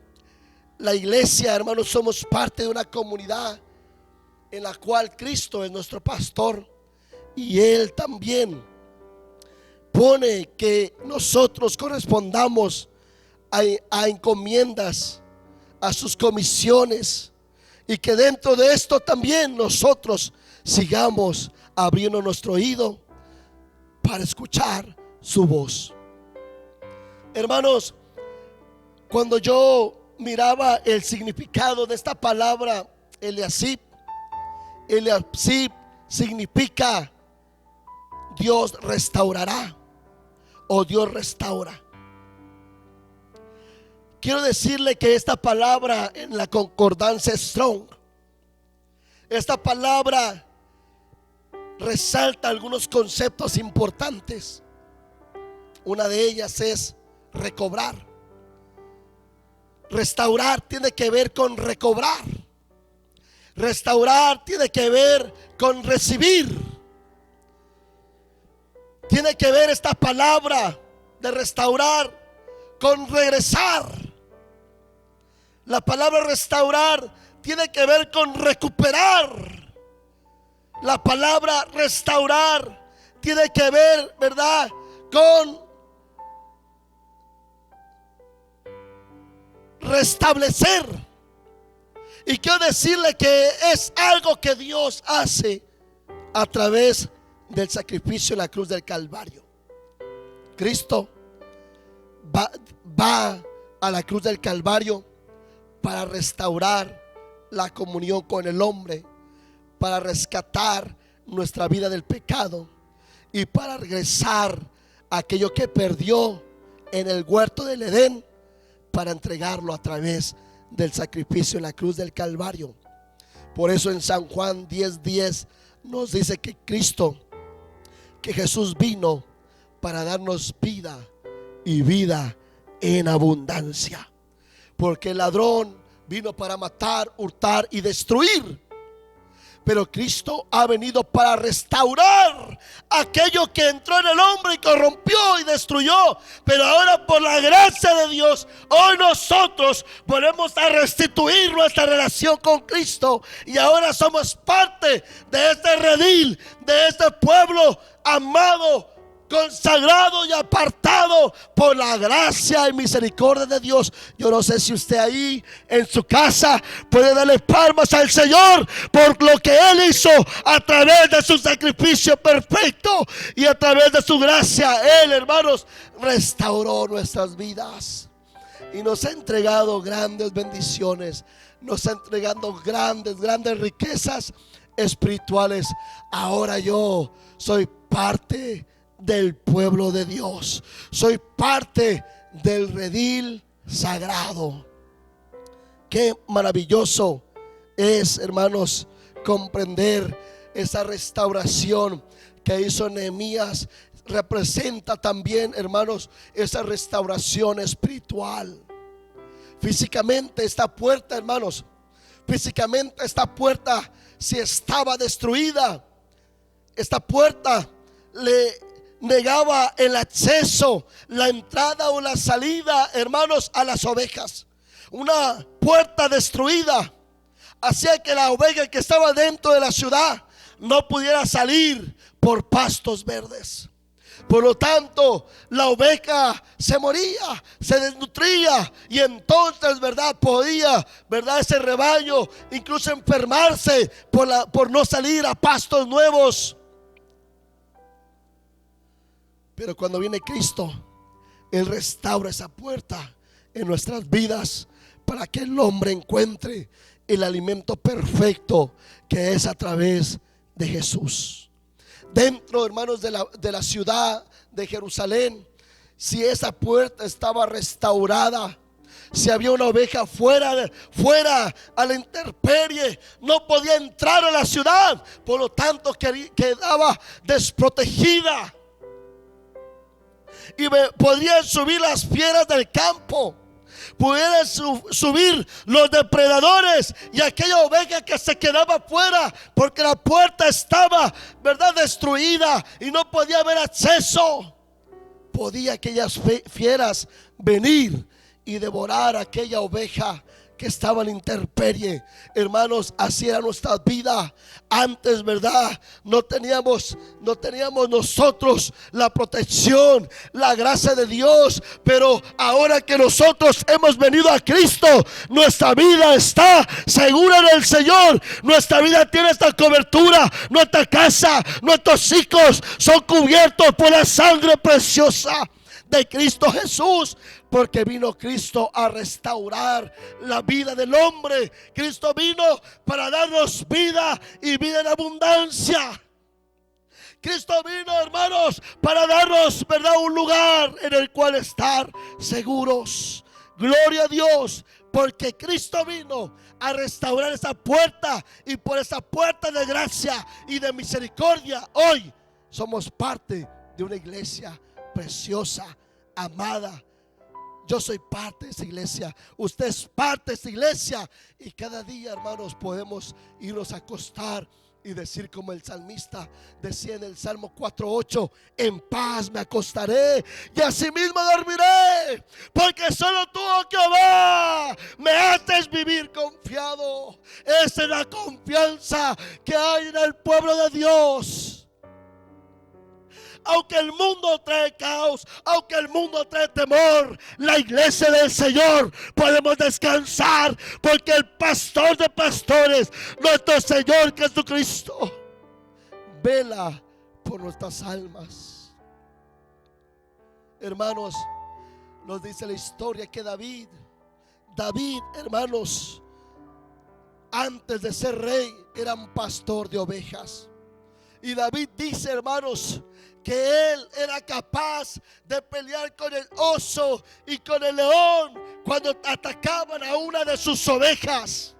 La iglesia, hermanos, somos parte de una comunidad en la cual Cristo es nuestro pastor, y Él también pone que nosotros correspondamos a encomiendas, a sus comisiones, y que dentro de esto también nosotros sigamos abriendo nuestro oído para escuchar su voz. Hermanos, cuando yo miraba el significado de esta palabra Eliasib significa Dios restaurará o Dios restaura. Quiero decirle que esta palabra en la concordancia Strong, esta palabra resalta algunos conceptos importantes. Una de ellas es recobrar. Restaurar tiene que ver con recobrar. Restaurar tiene que ver con recibir. Tiene que ver esta palabra de restaurar con regresar. La palabra restaurar tiene que ver con recuperar. La palabra restaurar tiene que ver, ¿verdad?, con restablecer. Y quiero decirle que es algo que Dios hace a través del sacrificio en la cruz del Calvario. Cristo va a la cruz del Calvario para restaurar la comunión con el hombre, para rescatar nuestra vida del pecado y para regresar aquello que perdió en el huerto del Edén, para entregarlo a través del sacrificio en la cruz del Calvario. Por eso en San Juan 10:10 nos dice que Jesús vino para darnos vida y vida en abundancia. Porque el ladrón vino para matar, hurtar y destruir, Pero Cristo ha venido para restaurar aquello que entró en el hombre y corrompió y destruyó. Pero ahora, por la gracia de Dios, hoy nosotros podemos restituir nuestra relación con Cristo. Y ahora somos parte de este redil, de este pueblo amado, consagrado y apartado por la gracia y misericordia de Dios. Yo no sé si usted ahí en su casa puede darle palmas al Señor por lo que Él hizo a través de su sacrificio perfecto y a través de su gracia. Él, hermanos, restauró nuestras vidas y nos ha entregado grandes bendiciones, nos ha entregado grandes riquezas espirituales. Ahora yo soy parte del pueblo de Dios, soy parte del redil sagrado. Qué maravilloso es, hermanos, comprender esa restauración que hizo Nehemías. Representa también, hermanos, esa restauración espiritual. Físicamente esta puerta, hermanos, físicamente esta puerta si estaba destruida. Esta puerta le negaba el acceso, la entrada o la salida, hermanos, a las ovejas. Una puerta destruida hacía que la oveja que estaba dentro de la ciudad no pudiera salir por pastos verdes. Por lo tanto, la oveja se moría, se desnutría, y entonces, ¿verdad?, podía, ¿verdad?, ese rebaño incluso enfermarse por no salir a pastos nuevos. Pero cuando viene Cristo, Él restaura esa puerta en nuestras vidas para que el hombre encuentre el alimento perfecto, que es a través de Jesús. Dentro, hermanos, de la ciudad de Jerusalén, si esa puerta estaba restaurada, si había una oveja fuera a la intemperie, no podía entrar a la ciudad. Por lo tanto, quedaba desprotegida. Y podrían subir las fieras del campo, pudieran subir los depredadores y aquella oveja que se quedaba fuera, porque la puerta estaba, ¿verdad?, destruida y no podía haber acceso. Podía aquellas fieras venir y devorar a aquella oveja que estaba en intemperie. Hermanos, así era nuestra vida antes, ¿verdad? No teníamos nosotros la protección, la gracia de Dios, pero ahora que nosotros hemos venido a Cristo, nuestra vida está segura en el Señor. Nuestra vida tiene esta cobertura. Nuestra casa, nuestros hijos son cubiertos por la sangre preciosa de Cristo Jesús, porque vino Cristo a restaurar la vida del hombre. Cristo vino para darnos vida y vida en abundancia. Cristo vino, hermanos, para darnos, ¿verdad?, un lugar en el cual estar seguros. Gloria a Dios, porque Cristo vino a restaurar esa puerta, y por esa puerta de gracia y de misericordia hoy somos parte de una iglesia preciosa, amada. Yo soy parte de esa iglesia, usted es parte de esa iglesia, y cada día, hermanos, podemos irnos a acostar y decir como el salmista decía en el Salmo 4:8: en paz me acostaré y asimismo dormiré, porque solo tú, oh Jehová, me haces vivir confiado. Esa es la confianza que hay en el pueblo de Dios. Aunque el mundo trae caos, aunque el mundo trae temor, la iglesia del Señor podemos descansar, porque el pastor de pastores, nuestro Señor Jesucristo, vela por nuestras almas. Hermanos, nos dice la historia que David, hermanos, antes de ser rey, era un pastor de ovejas. Y David dice, hermanos, que él era capaz de pelear con el oso y con el león cuando atacaban a una de sus ovejas.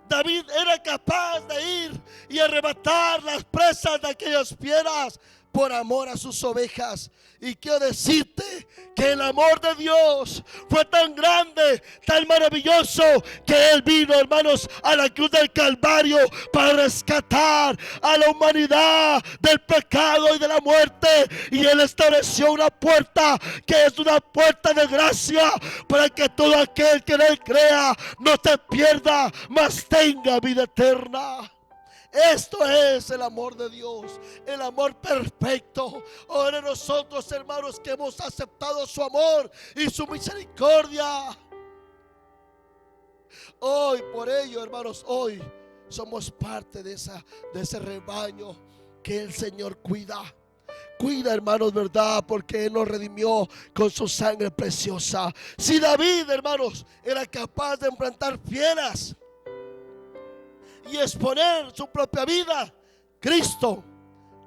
David era capaz de ir y arrebatar las presas de aquellas fieras por amor a sus ovejas. Y quiero decirte que el amor de Dios fue tan grande, tan maravilloso, que Él vino, hermanos, a la cruz del Calvario para rescatar a la humanidad del pecado y de la muerte. Y Él estableció una puerta que es una puerta de gracia para que todo aquel que en Él crea no se pierda, mas tenga vida eterna. Esto es el amor de Dios, el amor perfecto. Ahora nosotros, hermanos, que hemos aceptado su amor y su misericordia, hoy por ello, hermanos, hoy somos parte de ese rebaño que el Señor cuida. Cuida, hermanos, ¿verdad? Porque Él nos redimió con su sangre preciosa. Si David, hermanos, era capaz de enfrentar fieras y exponer su propia vida, Cristo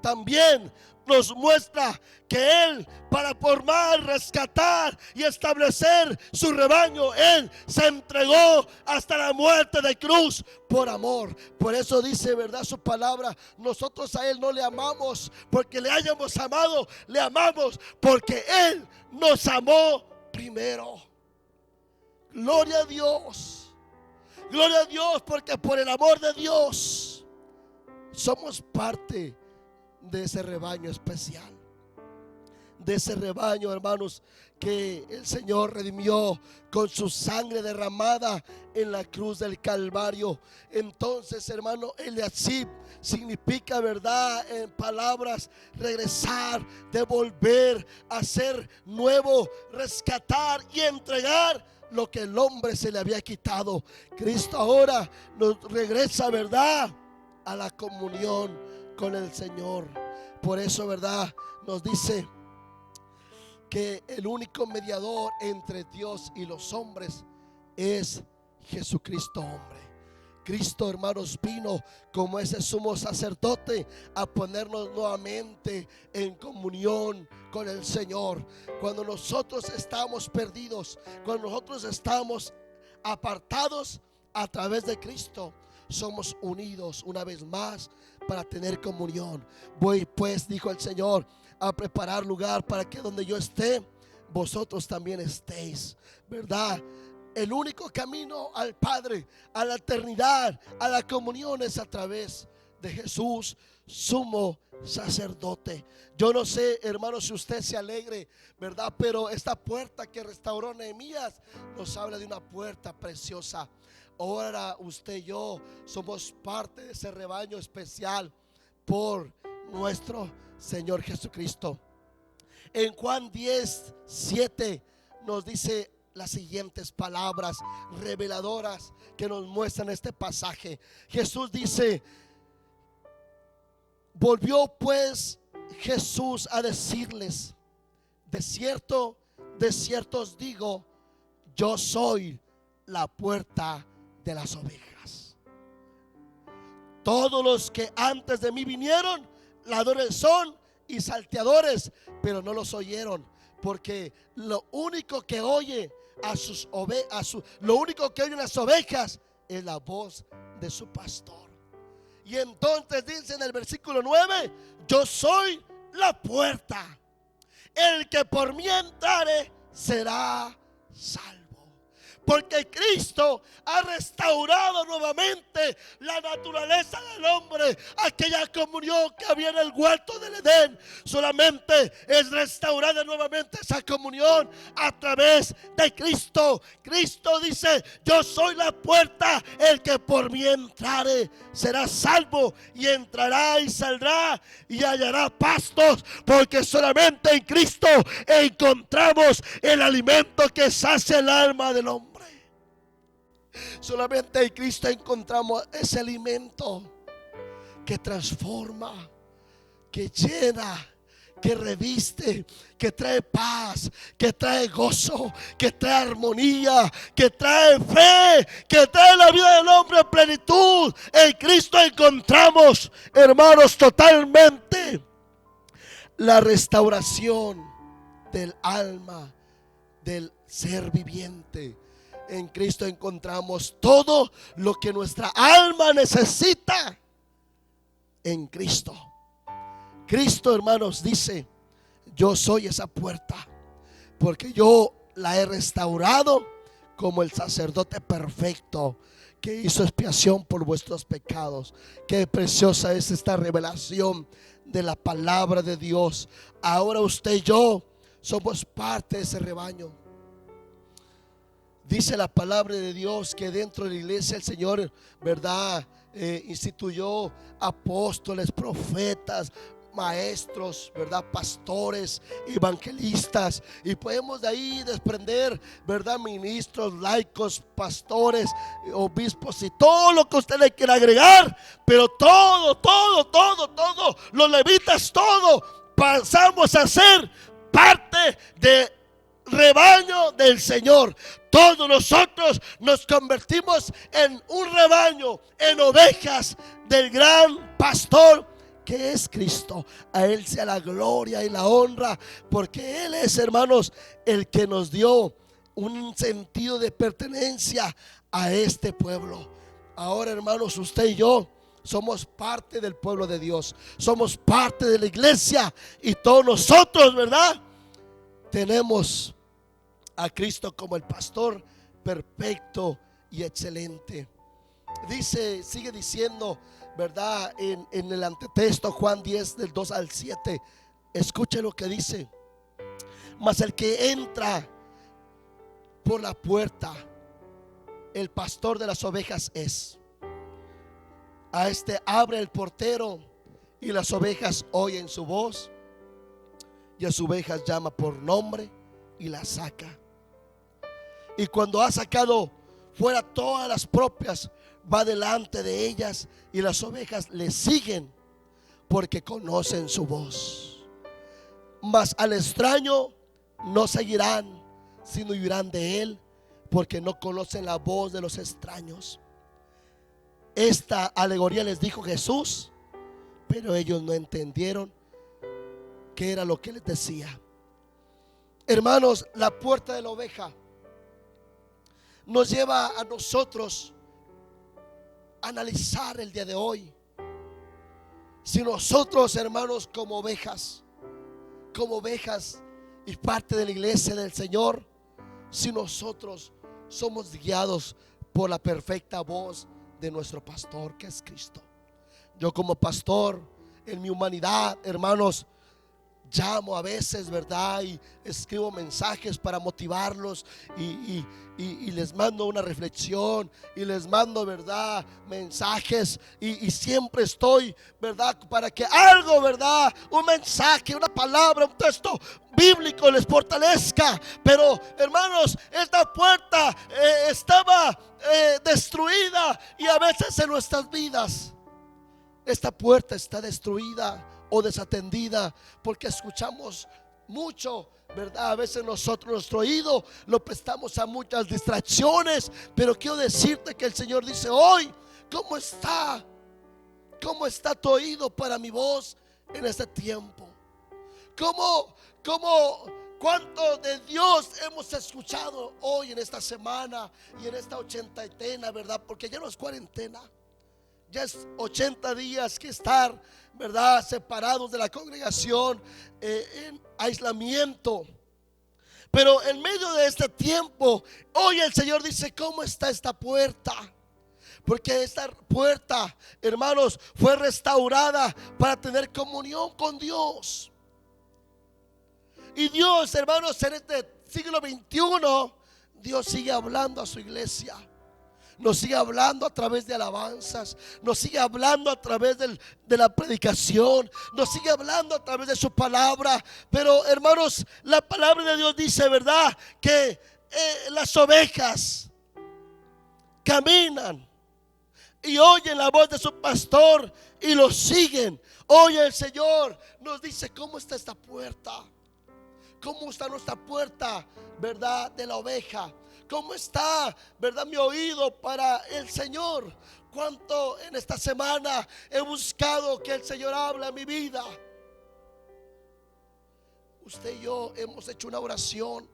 también nos muestra que Él, para formar, rescatar y establecer su rebaño, Él se entregó hasta la muerte de cruz por amor. Por eso dice, ¿verdad?, su palabra: nosotros a Él no le amamos porque le hayamos amado, le amamos porque Él nos amó primero. Gloria a Dios. Gloria a Dios, porque por el amor de Dios somos parte de ese rebaño especial, de ese rebaño, hermanos, que el Señor redimió con su sangre derramada en la cruz del Calvario. Entonces, hermano, Eliasib significa, verdad, en palabras, regresar, devolver, hacer nuevo, rescatar y entregar lo que el hombre se le había quitado. Cristo ahora nos regresa, verdad, a la comunión con el Señor. Por eso, verdad, nos dice que el único mediador entre Dios y los hombres es Jesucristo hombre. Cristo, hermanos, vino como ese sumo sacerdote a ponernos nuevamente en comunión con el Señor. Cuando nosotros estamos perdidos, cuando nosotros estamos apartados, a través de Cristo somos unidos una vez más para tener comunión. Voy pues, dijo el Señor, a preparar lugar para que donde yo esté, vosotros también estéis, ¿verdad? El único camino al Padre, a la eternidad, a la comunión, es a través de Jesús, sumo sacerdote. Yo no sé, hermano, si usted se alegre, ¿verdad? Pero esta puerta que restauró Nehemías nos habla de una puerta preciosa. Ahora usted y yo somos parte de ese rebaño especial por nuestro Señor Jesucristo. En Juan 10:7 nos dice las siguientes palabras reveladoras que nos muestran este pasaje. Jesús dice: volvió pues Jesús a decirles: de cierto os digo, yo soy la puerta de las ovejas. Todos los que antes de mí vinieron, ladrones son y salteadores, pero no los oyeron, porque lo único que oye lo único que oyen las ovejas es la voz de su pastor. Y entonces dice en el versículo 9: yo soy la puerta, el que por mí entrare será salvo. Porque Cristo ha restaurado nuevamente la naturaleza del hombre. Aquella comunión que había en el huerto del Edén solamente es restaurada nuevamente esa comunión a través de Cristo. Cristo dice: yo soy la puerta, el que por mí entrare será salvo, y entrará y saldrá y hallará pastos, porque solamente en Cristo encontramos el alimento que sacia el alma del hombre. Solamente en Cristo encontramos ese alimento que transforma, que llena, que reviste, que trae paz, que trae gozo, que trae armonía, que trae fe, que trae la vida del hombre en plenitud. En Cristo encontramos, hermanos, totalmente la restauración del alma, del ser viviente. En Cristo encontramos todo lo que nuestra alma necesita. En Cristo. Cristo, hermanos, dice: yo soy esa puerta. porque yo la he restaurado como el sacerdote perfecto que hizo expiación por vuestros pecados. Qué preciosa es esta revelación de la palabra de Dios. Ahora usted y yo somos parte de ese rebaño. Dice la palabra de Dios que dentro de la iglesia el Señor, ¿verdad? Instituyó apóstoles, profetas, maestros, ¿verdad? Pastores, evangelistas, y podemos de ahí desprender, ¿verdad? Ministros, laicos, pastores, obispos y todo lo que usted le quiera agregar, pero todo, los levitas, todo, pasamos a ser parte de rebaño del Señor. Todos nosotros nos convertimos en un rebaño, en ovejas del gran pastor que es Cristo. A Él sea la gloria y la honra, porque Él es, hermanos, el que nos dio un sentido de pertenencia a este pueblo. Ahora, hermanos, usted y yo somos parte del pueblo de Dios, somos parte de la iglesia, y todos nosotros, ¿verdad? Tenemos a Cristo como el pastor perfecto y excelente. Dice, sigue diciendo, ¿verdad? En el antetexto, Juan 10 del 2 al 7. Escuche lo que dice: mas el que entra por la puerta, el pastor de las ovejas es. A este abre el portero, y las ovejas oyen su voz, y a sus ovejas llama por nombre y las saca. Y cuando ha sacado fuera todas las propias, va delante de ellas, y las ovejas le siguen porque conocen su voz. Mas al extraño no seguirán, sino huirán de él, porque no conocen la voz de los extraños. Esta alegoría les dijo Jesús, pero ellos no entendieron qué era lo que les decía. Hermanos, la puerta de la oveja nos lleva a nosotros a analizar el día de hoy. Si nosotros, hermanos, como ovejas y parte de la iglesia del Señor, si nosotros somos guiados por la perfecta voz de nuestro pastor, que es Cristo. Yo como pastor, en mi humanidad, hermanos, llamo a veces, ¿verdad? Y escribo mensajes para motivarlos, y les mando una reflexión, y les mando, ¿verdad? Mensajes, y siempre estoy, ¿verdad? Para que algo, ¿verdad? Un mensaje, una palabra, un texto bíblico les fortalezca. Pero, hermanos, esta puerta estaba destruida, y a veces en nuestras vidas esta puerta está destruida o desatendida, porque escuchamos mucho, ¿verdad? A veces nosotros nuestro oído lo prestamos a muchas distracciones. Pero quiero decirte que el Señor dice hoy: ¿cómo está? ¿Cómo está tu oído para mi voz en este tiempo? ¿Cuánto de Dios hemos escuchado hoy en esta semana y en esta 80ena, ¿verdad? Porque ya no es cuarentena, ya es 80 días que estar, ¿verdad?, separados de la congregación, en aislamiento. Pero en medio de este tiempo, hoy el Señor dice: ¿cómo está esta puerta? Porque esta puerta, hermanos, fue restaurada para tener comunión con Dios. Y Dios, hermanos, en este siglo XXI, Dios sigue hablando a su iglesia. Nos sigue hablando a través de alabanzas, nos sigue hablando a través de la predicación, nos sigue hablando a través de su palabra. Pero, hermanos, la palabra de Dios dice, ¿verdad?, que las ovejas caminan y oyen la voz de su pastor y lo siguen. Hoy el Señor nos dice: ¿cómo está esta puerta? ¿Cómo está nuestra puerta, verdad, de la oveja? ¿Cómo está, verdad, mi oído para el Señor? ¿Cuánto en esta semana he buscado que el Señor hable a mi vida? Usted y yo hemos hecho una oración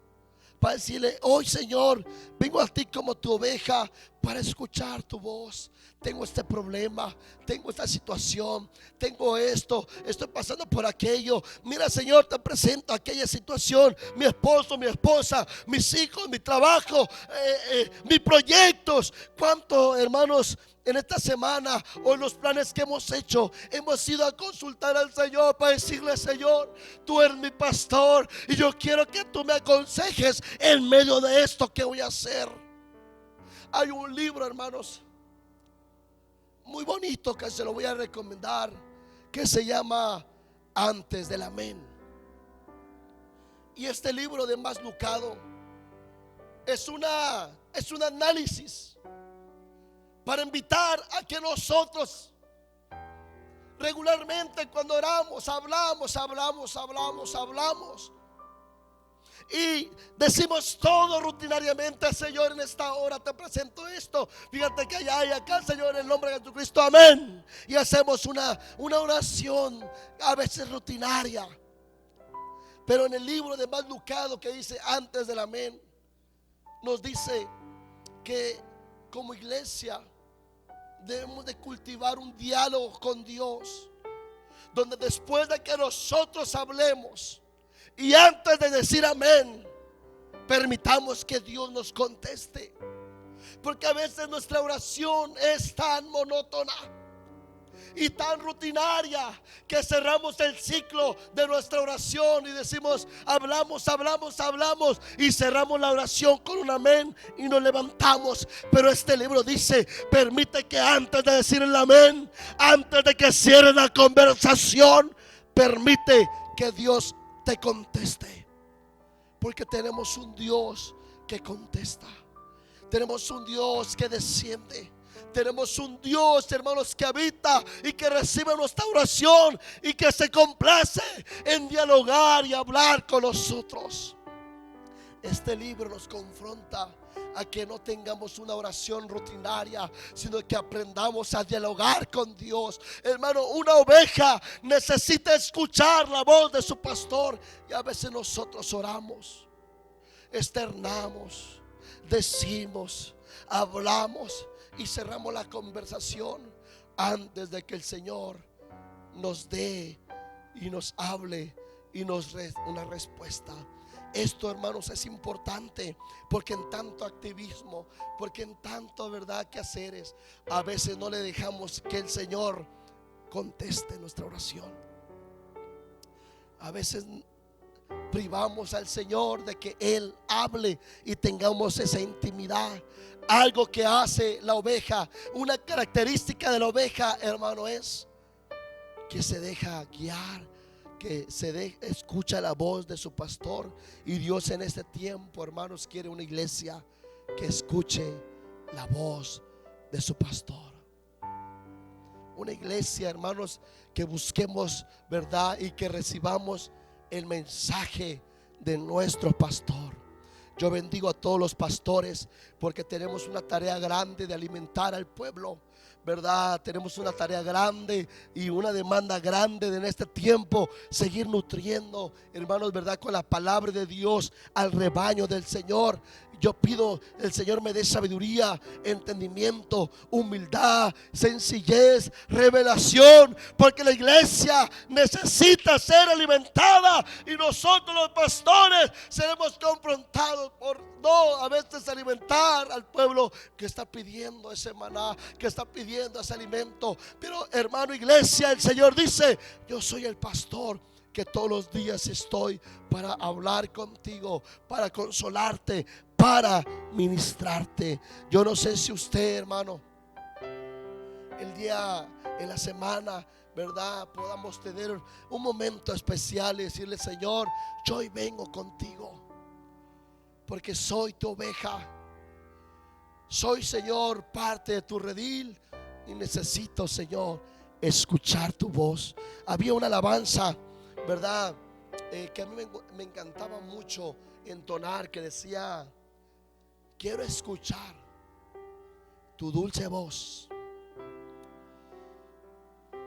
para decirle: hoy, Señor, vengo a ti como tu oveja para escuchar tu voz. Tengo este problema, tengo esta situación, tengo esto, estoy pasando por aquello. Mira, Señor, te presento aquella situación: mi esposo, mi esposa, mis hijos, mi trabajo, mis proyectos. ¿Cuánto, hermanos, en esta semana o en los planes que hemos hecho, hemos ido a consultar al Señor para decirle: Señor, tú eres mi pastor y yo quiero que tú me aconsejes en medio de esto que voy a hacer? Hay un libro, hermanos, muy bonito que se lo voy a recomendar, que se llama Antes del Amén. Y este libro de Más Lucado es un análisis para invitar a que nosotros regularmente, cuando oramos, hablamos y decimos todo rutinariamente: Señor, en esta hora te presento esto, fíjate que allá y acá, Señor, en el nombre de Jesucristo, amén. Y hacemos una oración a veces rutinaria. Pero en el libro de Más Lucado, que dice Antes del Amén, nos dice que como iglesia debemos de cultivar un diálogo con Dios, donde después de que nosotros hablemos y antes de decir amén, permitamos que Dios nos conteste. Porque a veces nuestra oración es tan monótona y tan rutinaria que cerramos el ciclo de nuestra oración y decimos: hablamos y cerramos la oración con un amén y nos levantamos. Pero este libro dice: permite que antes de decir el amén, antes de que cierre la conversación, permite que Dios te conteste. Porque tenemos un Dios que contesta, tenemos un Dios que desciende, tenemos un Dios, hermanos, que habita y que recibe nuestra oración y que se complace en dialogar y hablar con nosotros. Este libro nos confronta a que no tengamos una oración rutinaria, sino que aprendamos a dialogar con Dios. Hermano, una oveja necesita escuchar la voz de su pastor. Y a veces nosotros oramos, externamos, decimos, hablamos y cerramos la conversación antes de que el Señor nos dé y nos hable y nos dé una respuesta. Esto, hermanos, es importante, porque en tanto activismo, porque en tanto, verdad, que haceres, a veces no le dejamos que el Señor conteste nuestra oración. A veces privamos al Señor de que Él hable y tengamos esa intimidad. Algo que hace la oveja, una característica de la oveja, hermano, es que se deja guiar, que escucha la voz de su pastor. Y Dios en este tiempo, hermanos, quiere una iglesia que escuche la voz de su pastor. Una iglesia, hermanos, que busquemos verdad y que recibamos el mensaje de nuestro pastor. Yo bendigo a todos los pastores, porque tenemos una tarea grande de alimentar al pueblo, ¿verdad? Tenemos una tarea grande y una demanda grande de en este tiempo seguir nutriendo, hermanos, ¿verdad?, con la palabra de Dios al rebaño del Señor. Yo pido el Señor me dé sabiduría, entendimiento, humildad, sencillez, revelación, porque la iglesia necesita ser alimentada y nosotros los pastores seremos confrontados por no a veces alimentar al pueblo que está pidiendo ese maná, que está pidiendo ese alimento. Pero, hermano, iglesia, el Señor dice: yo soy el pastor que todos los días estoy para hablar contigo, para consolarte, para ministrarte. Yo no sé si usted, hermano, el día en la semana, ¿verdad?, podamos tener un momento especial y decirle: Señor, yo hoy vengo contigo, porque soy tu oveja, soy, Señor, parte de tu redil y necesito, Señor, escuchar tu voz. Había una alabanza, ¿verdad?, que a mí me encantaba mucho entonar, que decía: quiero escuchar tu dulce voz.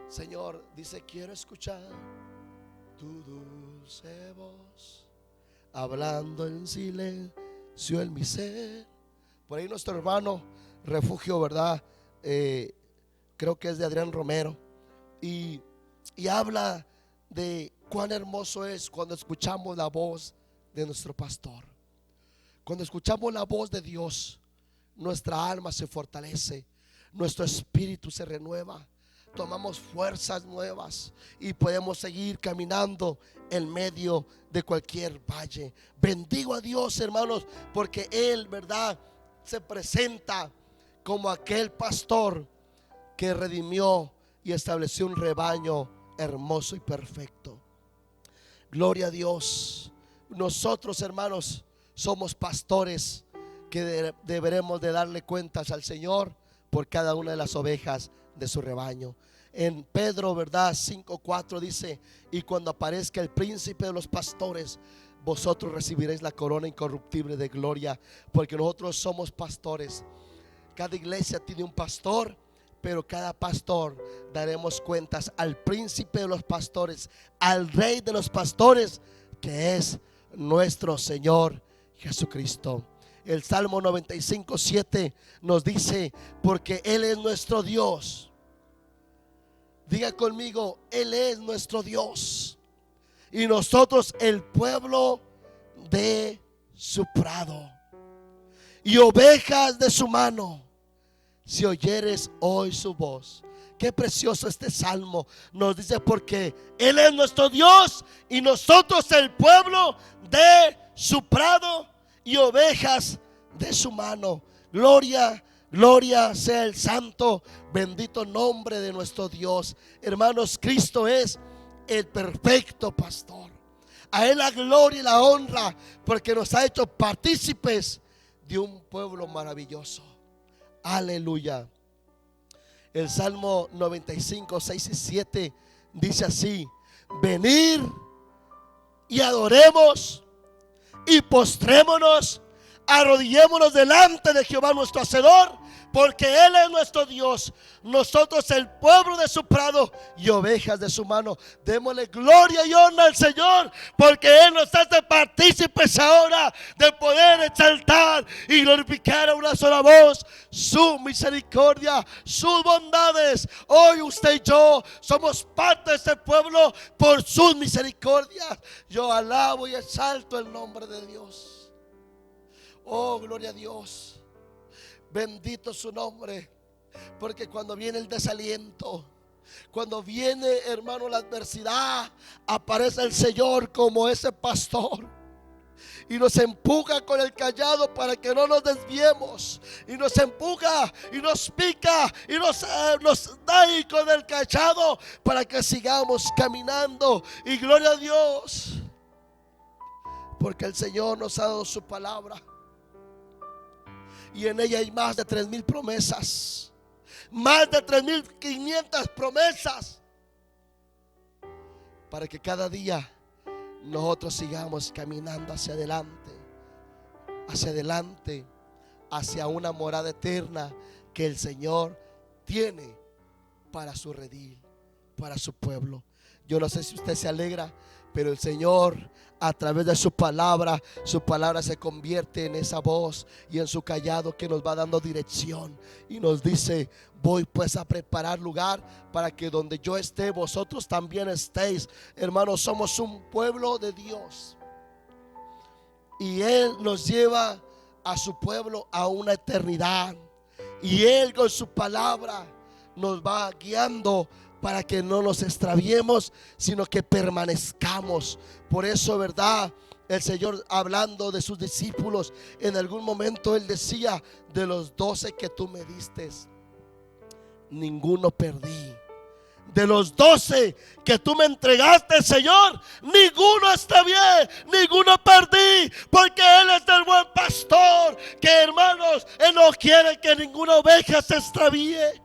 Señor, dice: quiero escuchar tu dulce voz, hablando en silencio refucio en mi ser. Por ahí nuestro hermano Refugio, ¿verdad? Creo que es de Adrián Romero. Y habla de cuán hermoso es cuando escuchamos la voz de nuestro pastor. Cuando escuchamos la voz de Dios, nuestra alma se fortalece, nuestro espíritu se renueva, tomamos fuerzas nuevas y podemos seguir caminando en medio de cualquier valle. Bendigo a Dios, hermanos, porque Él, ¿verdad?, se presenta como aquel pastor que redimió y estableció un rebaño hermoso y perfecto. Gloria a Dios. Nosotros, hermanos, somos pastores que deberemos de darle cuentas al Señor por cada una de las ovejas de su rebaño. En Pedro, ¿verdad?, 5:4 dice: y cuando aparezca el príncipe de los pastores, vosotros recibiréis la corona incorruptible de gloria. Porque nosotros somos pastores. Cada iglesia tiene un pastor, pero cada pastor daremos cuentas al príncipe de los pastores, al rey de los pastores, que es nuestro Señor Jesucristo. El Salmo 95:7 nos dice: porque Él es nuestro Dios. Diga conmigo: Él es nuestro Dios, y nosotros el pueblo de su prado, y ovejas de su mano. Si oyeres hoy su voz. Qué precioso este salmo. Nos dice: porque Él es nuestro Dios y nosotros el pueblo de su prado y ovejas de su mano. Gloria, gloria sea el santo, bendito nombre de nuestro Dios. Hermanos, Cristo es el perfecto pastor. A Él la gloria y la honra, porque nos ha hecho partícipes de un pueblo maravilloso. Aleluya. El Salmo 95, 6 y 7 dice así: venid y adoremos y postrémonos, arrodillémonos delante de Jehová nuestro Hacedor, porque Él es nuestro Dios, nosotros el pueblo de su prado y ovejas de su mano. Démosle gloria y honra al Señor, porque Él nos hace partícipes ahora de poder exaltar y glorificar a una sola voz su misericordia, sus bondades. Hoy usted y yo somos parte de este pueblo por sus misericordias. Yo alabo y exalto el nombre de Dios. Oh, gloria a Dios. Bendito su nombre. Porque cuando viene el desaliento, cuando viene, hermano, la adversidad, aparece el Señor como ese pastor y nos empuja con el cayado para que no nos desviemos, y nos empuja y nos pica y nos da ahí con el cayado para que sigamos caminando. Y gloria a Dios, porque el Señor nos ha dado su palabra, y en ella hay más de 3,000 promesas, más de 3,500 promesas, para que cada día nosotros sigamos caminando hacia adelante, hacia una morada eterna que el Señor tiene para su redil, para su pueblo. Yo no sé si usted se alegra, pero el Señor, a través de su palabra se convierte en esa voz y en su cayado que nos va dando dirección y nos dice: voy pues a preparar lugar para que donde yo esté, vosotros también estéis. Hermanos, somos un pueblo de Dios, y Él nos lleva a su pueblo a una eternidad, y Él con su palabra nos va guiando para que no nos extraviemos, sino que permanezcamos. Por eso, ¿verdad?, el Señor, hablando de sus discípulos, en algún momento Él decía: de los 12 que tú me diste, ninguno perdí. De los 12 que tú me entregaste, Señor, ninguno está bien, ninguno perdí, porque Él es el buen pastor, que, hermanos, Él no quiere que ninguna oveja se extravíe.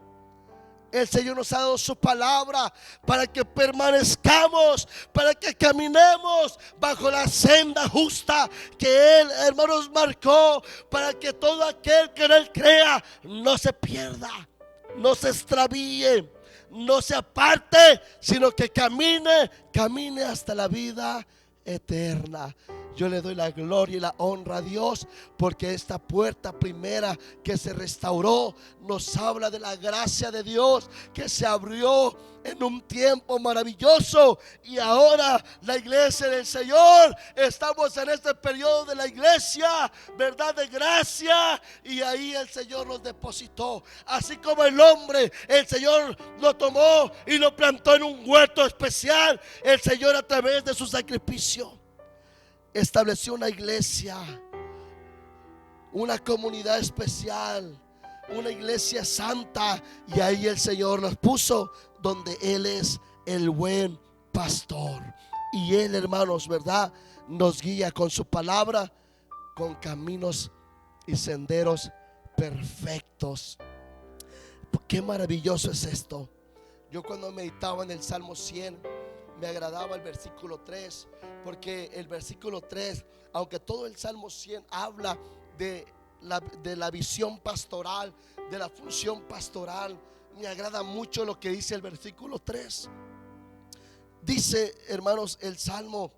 El Señor nos ha dado su palabra para que permanezcamos, para que caminemos bajo la senda justa que Él, hermanos, marcó, para que todo aquel que en Él crea no se pierda, no se extravíe, no se aparte, sino que camine hasta la vida eterna. Yo le doy la gloria y la honra a Dios, porque esta puerta primera que se restauró nos habla de la gracia de Dios que se abrió en un tiempo maravilloso. Y ahora la iglesia del Señor, estamos en este periodo de la iglesia, verdad, de gracia, y ahí el Señor nos depositó. Así como el hombre, el Señor lo tomó y lo plantó en un huerto especial. El Señor, a través de su sacrificio, estableció una iglesia, una comunidad especial, una iglesia santa, y ahí el Señor nos puso donde Él es el buen pastor. Y Él, hermanos, verdad, nos guía con su palabra, con caminos y senderos perfectos. Qué maravilloso es esto. Yo cuando meditaba en el Salmo 100, me agradaba el versículo 3, porque el versículo 3, aunque todo el Salmo 100 habla de la visión pastoral, de la función pastoral, me agrada mucho lo que dice el versículo 3. Dice, hermanos, el Salmo: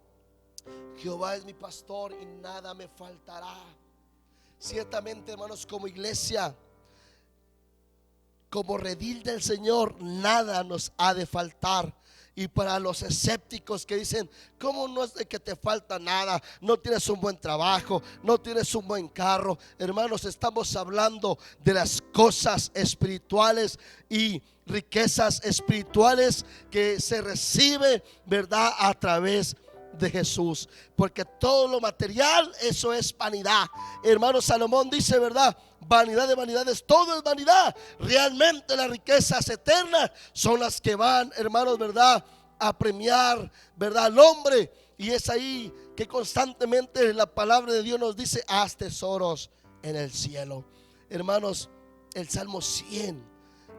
Jehová es mi pastor y nada me faltará. Ciertamente, hermanos, como iglesia, como redil del Señor, nada nos ha de faltar. Y para los escépticos que dicen: ¿cómo no es de que te falta nada? No tienes un buen trabajo, no tienes un buen carro. Hermanos, estamos hablando de las cosas espirituales y riquezas espirituales que se recibe, verdad, a través de Jesús. Porque todo lo material, eso es vanidad. Hermano Salomón dice, verdad: vanidad de vanidades, todo es vanidad. Realmente las riquezas eternas son las que van, hermanos, verdad, a premiar, verdad, al hombre. Y es ahí que constantemente la palabra de Dios nos dice: haz tesoros en el cielo. Hermanos, el Salmo 100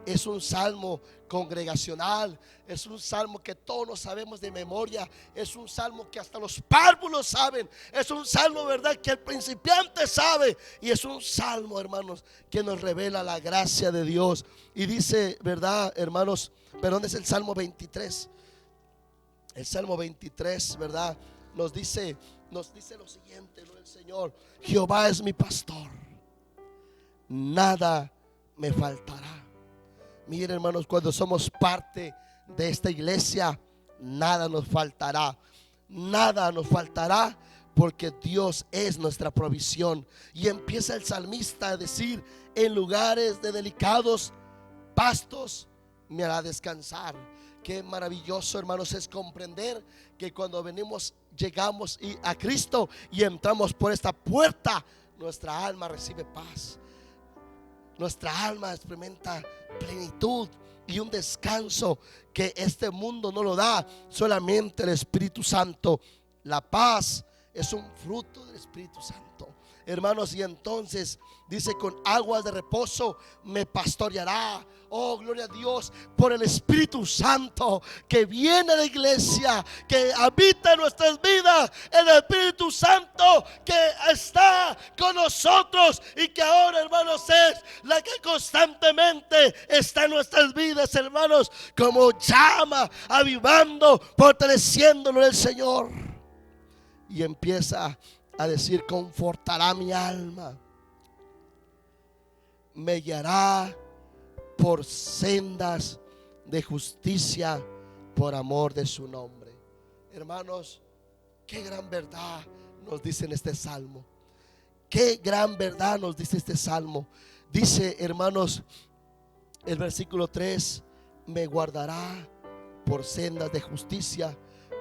es un salmo congregacional, es un salmo que todos lo sabemos de memoria, es un salmo que hasta los párvulos saben, es un salmo, verdad, que el principiante sabe, y es un salmo, hermanos, que nos revela la gracia de Dios. Y dice, verdad, hermanos, perdón, es el Salmo 23. El Salmo 23, verdad, nos dice lo siguiente, ¿no? El Señor: Jehová es mi pastor, nada me faltará. Miren, hermanos, cuando somos parte de esta iglesia, nada nos faltará. Nada nos faltará, porque Dios es nuestra provisión. Y empieza el salmista a decir: en lugares de delicados pastos me hará descansar. Qué maravilloso, hermanos, es comprender que cuando llegamos a Cristo y entramos por esta puerta, nuestra alma recibe paz. Nuestra alma experimenta plenitud y un descanso que este mundo no lo da, solamente el Espíritu Santo. La paz es un fruto del Espíritu Santo, hermanos. Y entonces dice: con aguas de reposo me pastoreará. Oh, gloria a Dios por el Espíritu Santo que viene a la iglesia, que habita en nuestras vidas. El Espíritu Santo que está con nosotros y que ahora, hermanos, es la que constantemente está en nuestras vidas, hermanos, como llama, avivando, fortaleciéndolo el Señor. Y empieza a decir: confortará mi alma, me guiará por sendas de justicia por amor de su nombre. Hermanos, qué gran verdad nos dice en este salmo. Qué gran verdad nos dice este salmo. Dice, hermanos, el versículo 3: me guardará por sendas de justicia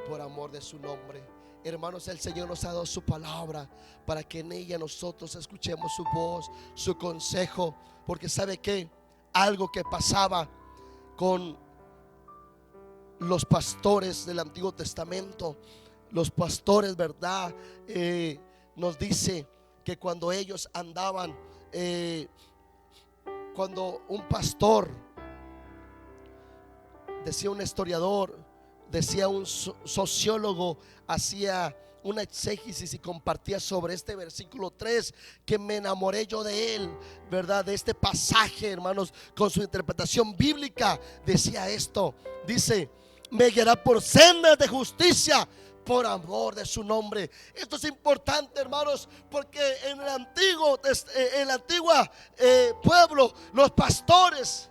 por amor de su nombre. Hermanos, el Señor nos ha dado su palabra para que en ella nosotros escuchemos su voz, su consejo. Porque ¿sabe qué? Algo que pasaba con los pastores del Antiguo Testamento, los pastores, verdad, nos dice que cuando ellos andaban, cuando un pastor, decía un historiador, decía un sociólogo, hacía una exégesis y compartía sobre este versículo 3, que me enamoré yo de él, verdad, de este pasaje, hermanos, con su interpretación bíblica. Decía esto, dice: me guiará por sendas de justicia por amor de su nombre. Esto es importante, hermanos, porque en el antiguo pueblo, los pastores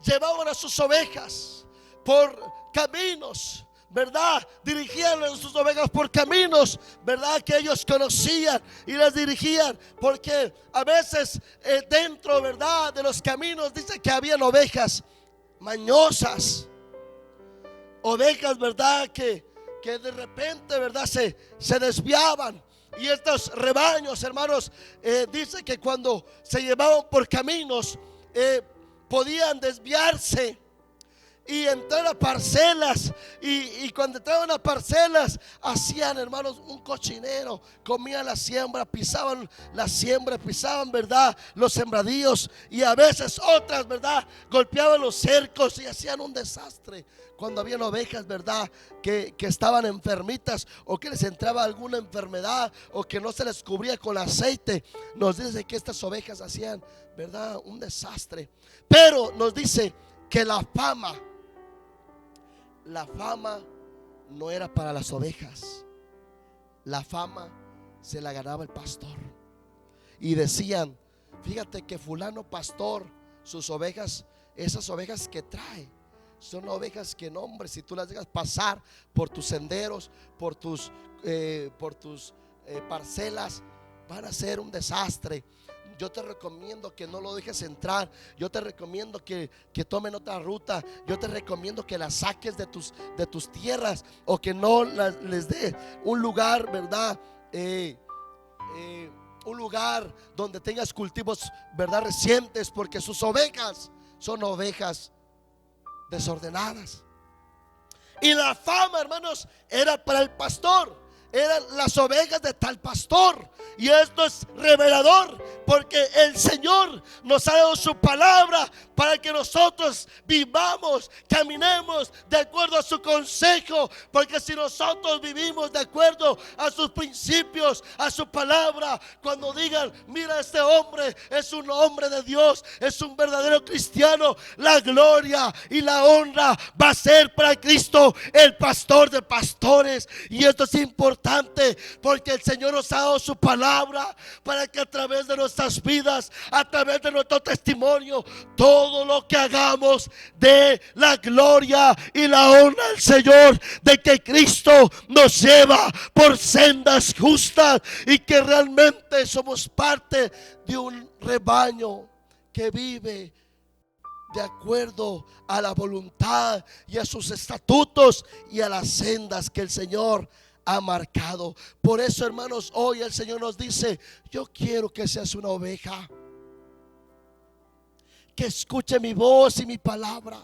llevaban a sus ovejas por caminos, ¿verdad? Dirigían a sus ovejas por caminos, ¿verdad? Que ellos conocían y las dirigían, porque a veces dentro, ¿verdad?, de los caminos dice que habían ovejas mañosas, ovejas, ¿verdad?, que de repente, ¿verdad?, se desviaban. Y estos rebaños, hermanos, dice que cuando se llevaban por caminos podían desviarse y entrar a parcelas, y cuando entraban a parcelas hacían, hermanos, un cochinero, comían la siembra, pisaban la siembra, pisaban, ¿verdad?, los sembradíos, y a veces otras, ¿verdad?, golpeaban los cercos y hacían un desastre. Cuando habían ovejas, ¿verdad?, que estaban enfermitas, o que les entraba alguna enfermedad, o que no se les cubría con aceite, nos dice que estas ovejas hacían, ¿verdad?, un desastre. Pero nos dice que la fama no era para las ovejas. La fama se la ganaba el pastor. Y decían: fíjate que fulano pastor, sus ovejas, esas ovejas que trae, son ovejas que, no, hombre, si tú las dejas pasar por tus senderos, por tus parcelas, van a ser un desastre. Yo te recomiendo que no lo dejes entrar. Yo te recomiendo que tomen otra ruta. Yo te recomiendo que las saques de tus tierras, o que no les dé un lugar, ¿verdad? Un lugar donde tengas cultivos, ¿verdad?, recientes, porque sus ovejas son ovejas desordenadas. Y la fama, hermanos, era para el pastor. Eran las ovejas de tal pastor. Y esto es revelador, porque el Señor nos ha dado su palabra para que nosotros vivamos, caminemos de acuerdo a su consejo. Porque si nosotros vivimos de acuerdo a sus principios, a su palabra, cuando digan: mira, este hombre es un hombre de Dios, es un verdadero cristiano, la gloria y la honra va a ser para Cristo, el pastor de pastores. Y esto es importante, porque el Señor nos ha dado su palabra para que a través de nuestras vidas, a través de nuestro testimonio, todo lo que hagamos dé la gloria y la honra al Señor, de que Cristo nos lleva por sendas justas y que realmente somos parte de un rebaño que vive de acuerdo a la voluntad y a sus estatutos y a las sendas que el Señor ha marcado. Por eso, hermanos, hoy el Señor nos dice: yo quiero que seas una oveja que escuche mi voz y mi palabra.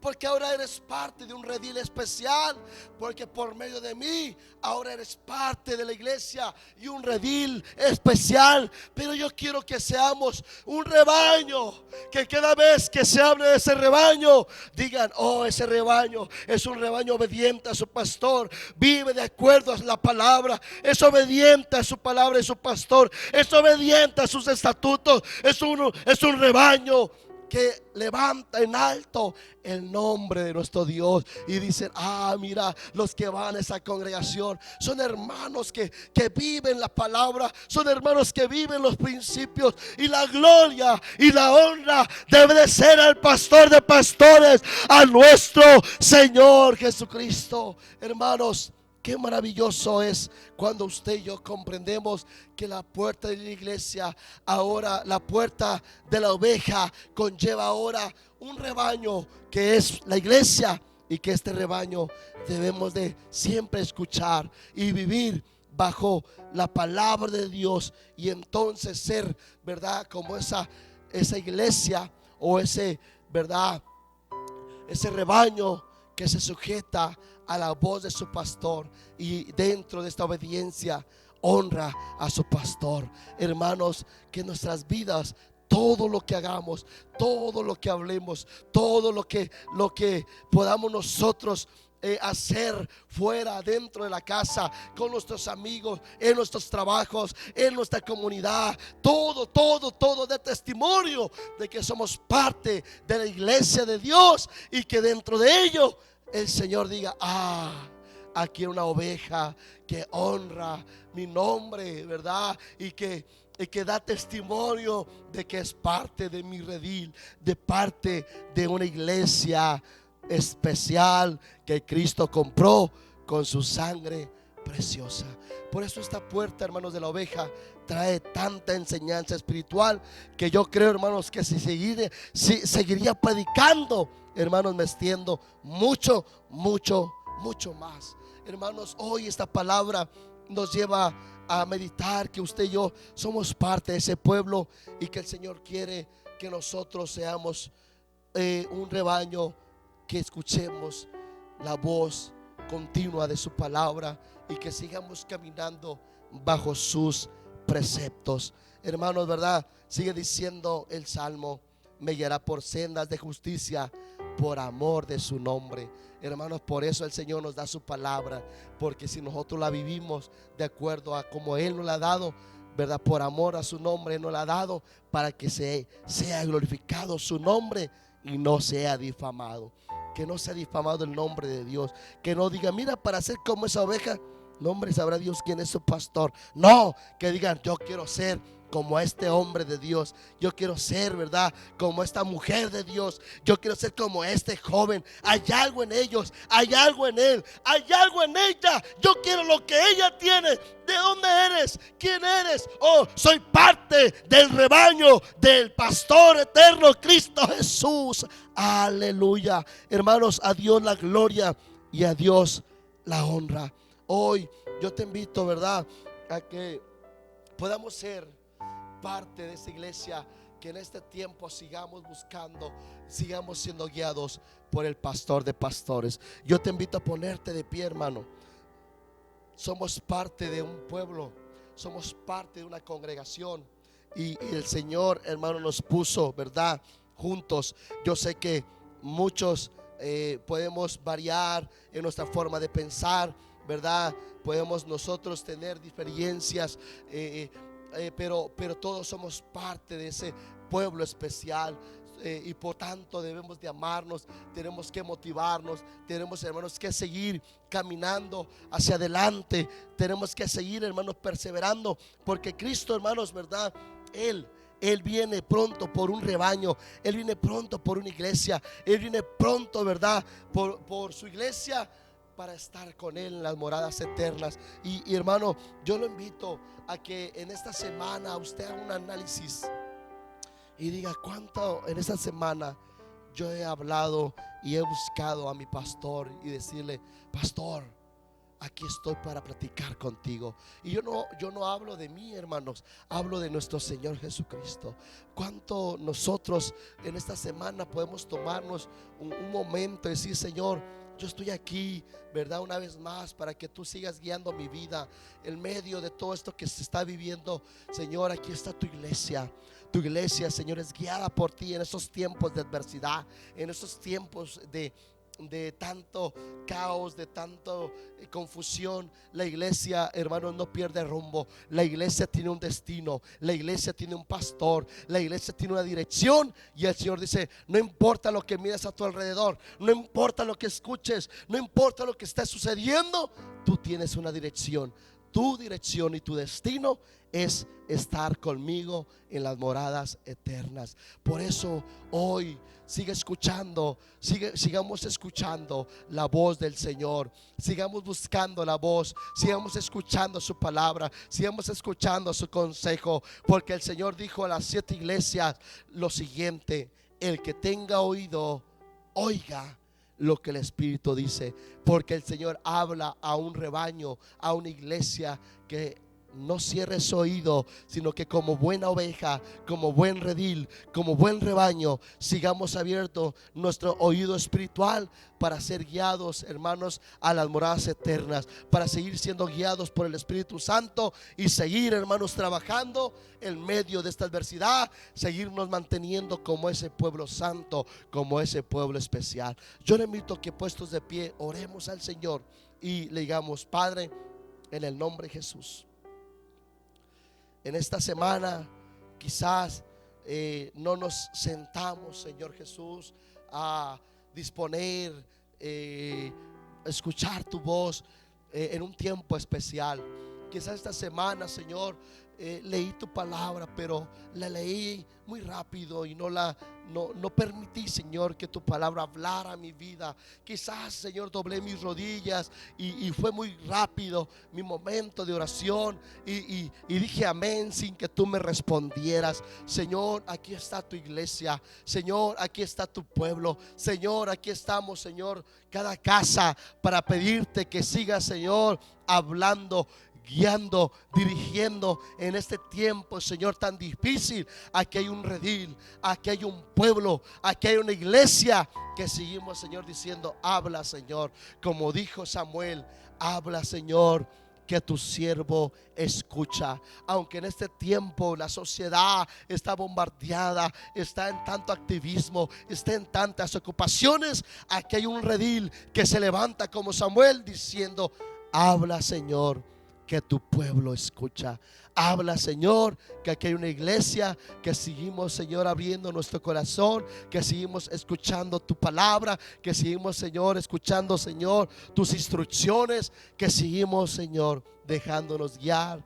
Porque ahora eres parte de un redil especial, porque por medio de mí ahora eres parte de la iglesia y un redil especial. Pero yo quiero que seamos un rebaño, que cada vez que se hable de ese rebaño digan: oh, ese rebaño es un rebaño obediente a su pastor, vive de acuerdo a la palabra, es obediente a su palabra y su pastor, es obediente a sus estatutos, es un rebaño que levanta en alto el nombre de nuestro Dios. Y dicen: ah, mira, los que van a esa congregación son hermanos que viven la palabra, son hermanos que viven los principios. Y la gloria y la honra debe de ser al pastor de pastores, a nuestro Señor Jesucristo. Hermanos, qué maravilloso es cuando usted y yo comprendemos que la puerta de la iglesia, ahora la puerta de la oveja, conlleva ahora un rebaño que es la iglesia, y que este rebaño debemos de siempre escuchar y vivir bajo la palabra de Dios, y entonces ser, ¿verdad?, como esa iglesia, o ese, ¿verdad?, ese rebaño que se sujeta a la voz de su pastor, y dentro de esta obediencia honra a su pastor. Hermanos, que nuestras vidas, todo lo que hagamos, todo lo que hablemos, todo lo que podamos nosotros hacer fuera, dentro de la casa, con nuestros amigos, en nuestros trabajos, en nuestra comunidad, todo de testimonio de que somos parte de la iglesia de Dios, y que dentro de ello el Señor diga: ah, aquí una oveja que honra mi nombre, ¿verdad? Y que da testimonio de que es parte de mi redil, de parte de una iglesia especial que Cristo compró con su sangre preciosa. Por eso esta puerta, hermanos, de la oveja trae tanta enseñanza espiritual que yo creo, hermanos, que si seguiría predicando, hermanos, me extiendo mucho más. Hermanos, hoy esta palabra nos lleva a meditar que usted y yo somos parte de ese pueblo y que el Señor quiere que nosotros seamos un rebaño, que escuchemos la voz continua de su palabra y que sigamos caminando bajo sus preceptos. Hermanos, ¿verdad? Sigue diciendo el Salmo: me guiará por sendas de justicia por amor de su nombre. Hermanos, por eso el Señor nos da su palabra, porque si nosotros la vivimos de acuerdo a como Él nos la ha dado, ¿verdad? Por amor a su nombre nos la ha dado, para que sea glorificado su nombre y no sea difamado. Que no sea difamado el nombre de Dios. Que no diga, mira, para ser como esa oveja, no, hombre, sabrá Dios quién es su pastor. No, que digan, yo quiero ser como este hombre de Dios. Yo quiero ser, ¿verdad?, como esta mujer de Dios. Yo quiero ser como este joven. Hay algo en ellos, hay algo en él, hay algo en ella. Yo quiero lo que ella tiene. ¿De dónde eres? ¿Quién eres? Oh, soy parte del rebaño del pastor eterno, Cristo Jesús. Aleluya. Hermanos, a Dios la gloria y a Dios la honra. Hoy yo te invito, ¿verdad?, a que podamos ser parte de esa iglesia, que en este tiempo sigamos buscando, sigamos siendo guiados por el pastor de pastores. Yo te invito a ponerte de pie, hermano. Somos parte de un pueblo, somos parte de una congregación y el Señor, hermano, nos puso, ¿verdad?, juntos. Yo sé que muchos podemos variar en nuestra forma de pensar, ¿verdad? Podemos nosotros tener diferencias, pero todos somos parte de ese pueblo especial. Y por tanto debemos de amarnos, tenemos que motivarnos, tenemos, hermanos, que seguir caminando hacia adelante, tenemos que seguir, hermanos, perseverando, porque Cristo, hermanos, ¿verdad? Él viene pronto por un rebaño, Él viene pronto por una iglesia, Él viene pronto, ¿verdad?, por su iglesia, para estar con Él en las moradas eternas. Y hermano, yo lo invito a que en esta semana usted haga un análisis y diga, cuánto en esta semana yo he hablado y he buscado a mi pastor y decirle, pastor, aquí estoy para platicar contigo. Y yo no hablo de mí, hermanos, hablo de nuestro Señor Jesucristo. Cuánto nosotros en esta semana podemos tomarnos un momento y decir, Señor, yo estoy aquí, ¿verdad?, una vez más, para que tú sigas guiando mi vida en medio de todo esto que se está viviendo. Señor, aquí está tu iglesia. Tu iglesia, Señor, es guiada por ti en esos tiempos de adversidad, en esos tiempos de tanto caos, de tanto confusión. La iglesia, hermanos, no pierde rumbo. La iglesia tiene un destino, la iglesia tiene un pastor, la iglesia tiene una dirección. Y el Señor dice, no importa lo que mires a tu alrededor, no importa lo que escuches, no importa lo que esté sucediendo, tú tienes una dirección. Tu dirección y tu destino es estar conmigo en las moradas eternas. Por eso hoy sigamos escuchando la voz del Señor. Sigamos buscando la voz, sigamos escuchando su palabra, sigamos escuchando su consejo, porque el Señor dijo a las 7 iglesias lo siguiente: el que tenga oído, oiga lo que el Espíritu dice. Porque el Señor habla a un rebaño, a una iglesia, que no cierre su oído, sino que como buena oveja, como buen redil, como buen rebaño, sigamos abierto nuestro oído espiritual para ser guiados, hermanos, a las moradas eternas, para seguir siendo guiados por el Espíritu Santo y seguir, hermanos, trabajando en medio de esta adversidad, seguirnos manteniendo como ese pueblo santo, como ese pueblo especial. Yo le invito a que, puestos de pie, oremos al Señor y le digamos: Padre, en el nombre de Jesús, en esta semana quizás no nos sentamos, Señor Jesús, a disponer, escuchar tu voz. en un tiempo especial. Quizás esta semana, Señor, leí tu palabra, pero la leí muy rápido y no permití, Señor, que tu palabra hablara a mi vida. Quizás, Señor, doblé mis rodillas y fue muy rápido mi momento de oración y dije amén sin que tú me respondieras. Señor, aquí está tu iglesia. Señor, aquí está tu pueblo. Señor, aquí estamos, Señor, cada casa para pedirte que sigas, Señor, hablando, guiando, dirigiendo en este tiempo, Señor, tan difícil. Aquí hay un redil, aquí hay un pueblo, aquí hay una iglesia que seguimos, Señor, diciendo: habla, Señor, como dijo Samuel, habla, Señor, que tu siervo escucha. Aunque en este tiempo la sociedad está bombardeada, está en tanto activismo, está en tantas ocupaciones, aquí hay un redil que se levanta como Samuel diciendo: habla, Señor, que tu pueblo escucha. Habla, Señor, que aquí hay una iglesia que seguimos, Señor, abriendo nuestro corazón, que seguimos escuchando tu palabra, que seguimos, Señor, escuchando, Señor, tus instrucciones, que seguimos, Señor, dejándonos guiar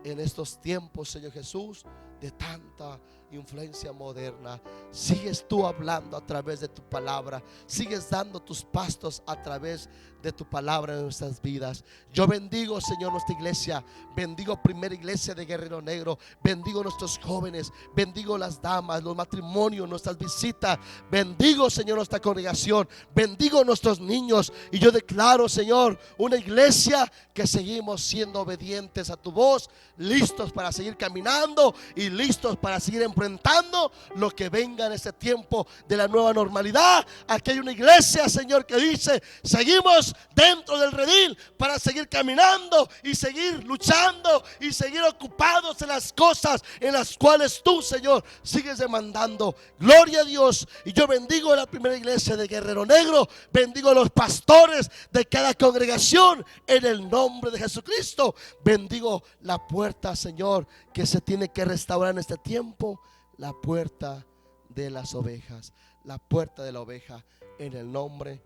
en estos tiempos, Señor Jesús, de tanta influencia moderna. Sigues tú hablando a través de tu palabra, sigues dando tus pastos a través de tu palabra en nuestras vidas. Yo bendigo, Señor, nuestra iglesia, bendigo Primera Iglesia de Guerrero Negro, bendigo nuestros jóvenes, bendigo las damas, los matrimonios, nuestras visitas, bendigo, Señor, nuestra congregación, bendigo nuestros niños. Y yo declaro, Señor, una iglesia que seguimos siendo obedientes a tu voz, listos para seguir caminando y listos para seguir enfrentando lo que venga en este tiempo de la nueva normalidad. Aquí hay una iglesia, Señor, que dice: seguimos dentro del redil para seguir caminando y seguir luchando y seguir ocupados en las cosas en las cuales tú, Señor, sigues demandando. Gloria a Dios. Y yo bendigo a la Primera Iglesia de Guerrero Negro, bendigo a los pastores de cada congregación en el nombre de Jesucristo. Bendigo la puerta, Señor, que se tiene que restaurar en este tiempo, la puerta de las ovejas, la puerta de la oveja, en el nombre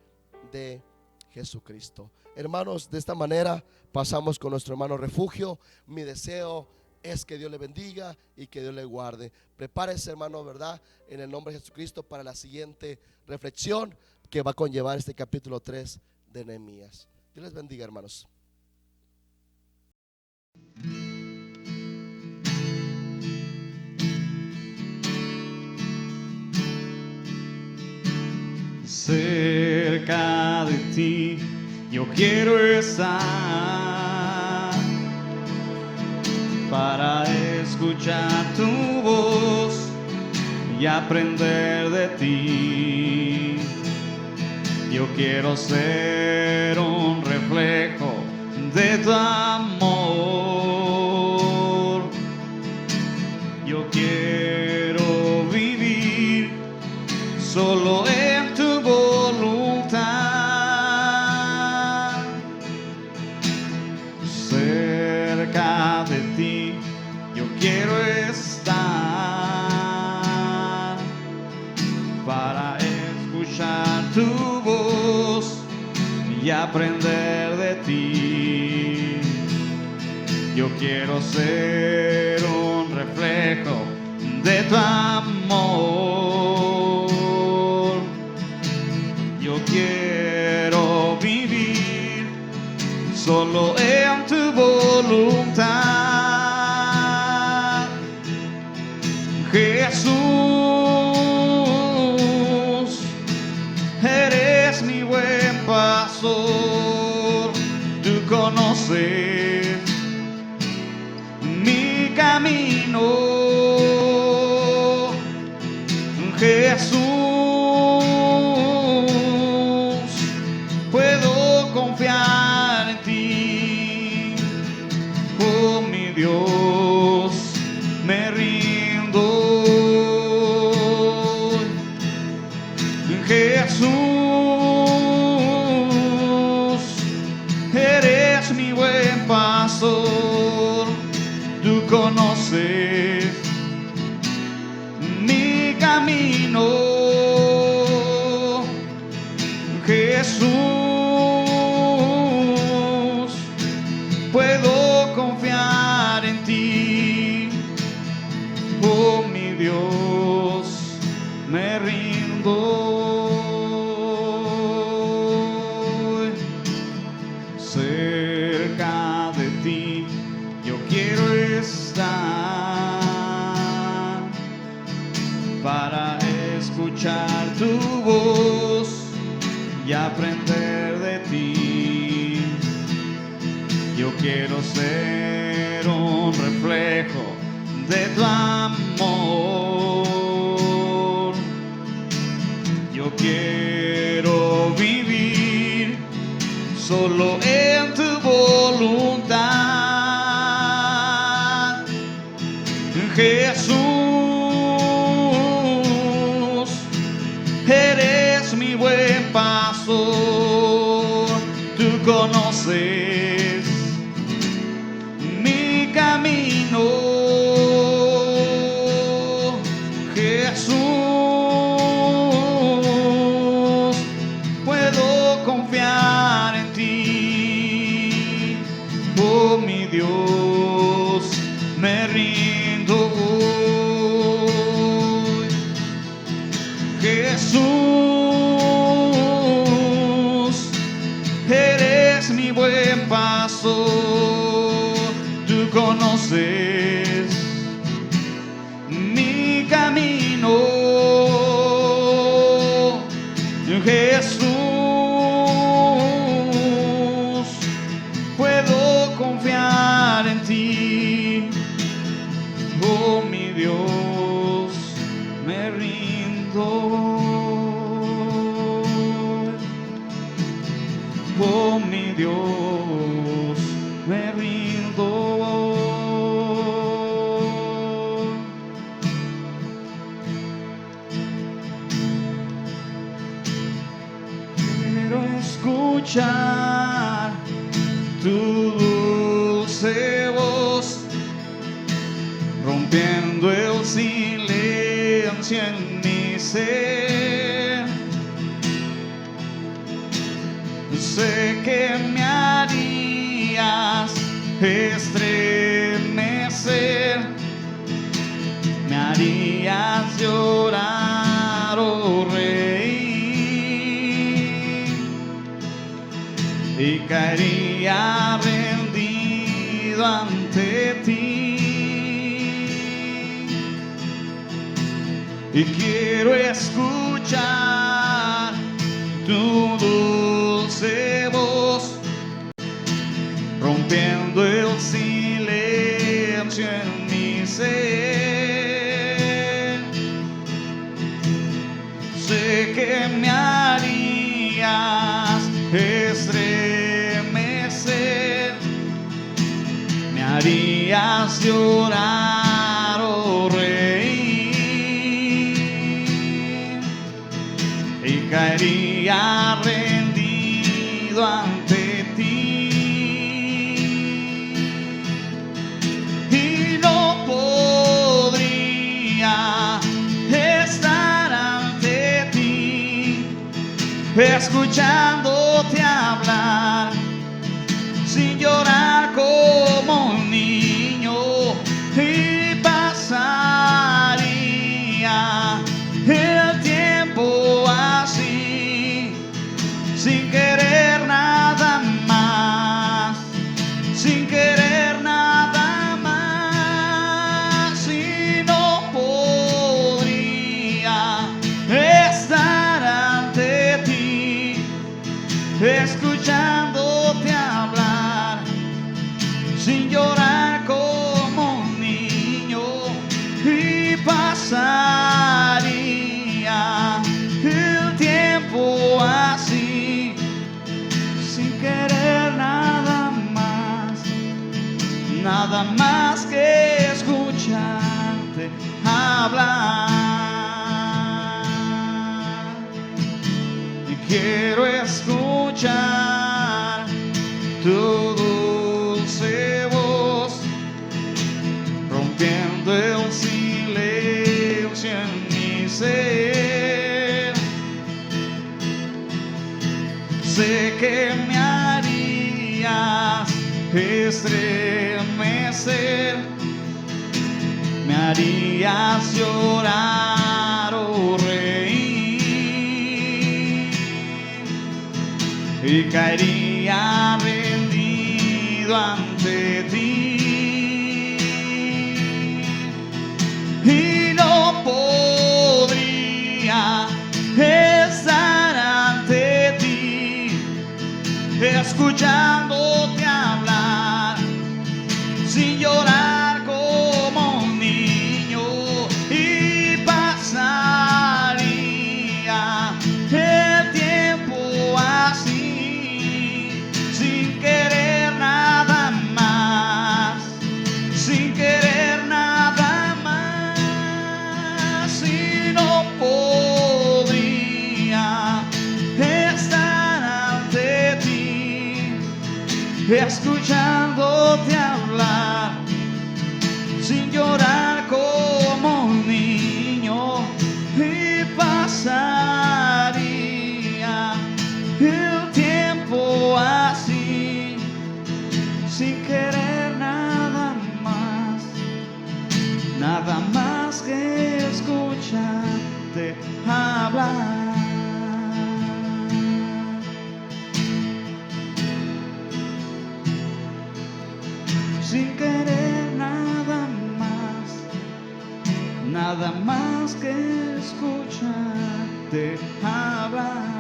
de Jesucristo. Hermanos, de esta manera pasamos con nuestro hermano Refugio. Mi deseo es que Dios le bendiga y que Dios le guarde. Prepárese, hermano, ¿verdad?, en el nombre de Jesucristo, para la siguiente reflexión que va a conllevar este capítulo 3 de Nehemías. Dios les bendiga, hermanos. Cerca de ti yo quiero estar para escuchar tu voz y aprender de ti. Yo quiero ser un reflejo de tu amor. Yo quiero vivir solo en tu voluntad. Cerca de ti yo quiero estar para escuchar tu voz y aprender de ti. Yo quiero ser un reflejo de tu amor. Yo quiero vivir solo en tu voluntad. Jesús, eres mi buen pastor. Tú conoces mi camino. Jesús, puedo confiar en ti. Oh, mi Dios, me rindo. Jesús, eres mi buen pastor. Tú conoces mi camino. Jesús, y aprender de ti. Yo quiero ser un reflejo de tu amor. Yo quiero vivir solo en tu voluntad, Jesús. Eres mi buen pastor, tú conoces mi camino, Jesús. Puedo confiar en ti, oh mi Dios, me rindo hoy, Jesús. Eres mi buen pastor, tú conoces mi camino, Jesús. Puedo confiar en ti, oh mi Dios, me rindo. Oh mi Dios, me rindo. Quiero escuchar tu dulce voz, rompiendo el silencio en mi ser. Sé que me harías estremecer, me harías llorar o reír, y caería rendido ante ti. Y quiero escuchar tu dulce voz, rompiendo el silencio en mi ser. Sé que me harías estremecer, me harías llorar o reír, y caería rendido ante ti, y no podría estar ante ti escuchándote hablar sin llorar como un niño, y pasaría el tiempo así sin querer nada más, sin querer nada más, y no podría estar ante ti escuchándote hablar sin llorar como un niño, y pasaría el tiempo así sin querer nada más que escucharte hablar. Y quiero escuchar tu dulce voz, rompiendo el silencio en mi ser. Sé que me harías estremecer, me harías llorar o reír, y caería rendido ante ti, y no podría estar ante ti escuchándote hablar, sin llorar como un niño, y pasaría el tiempo así, sin querer nada más, sin querer nada más, y no podría estar ante ti, escuchándote hablar, sin llorar como un niño, y pasaría el tiempo así, sin querer nada más que escucharte hablar. Sin querer nada más que escucharte hablar.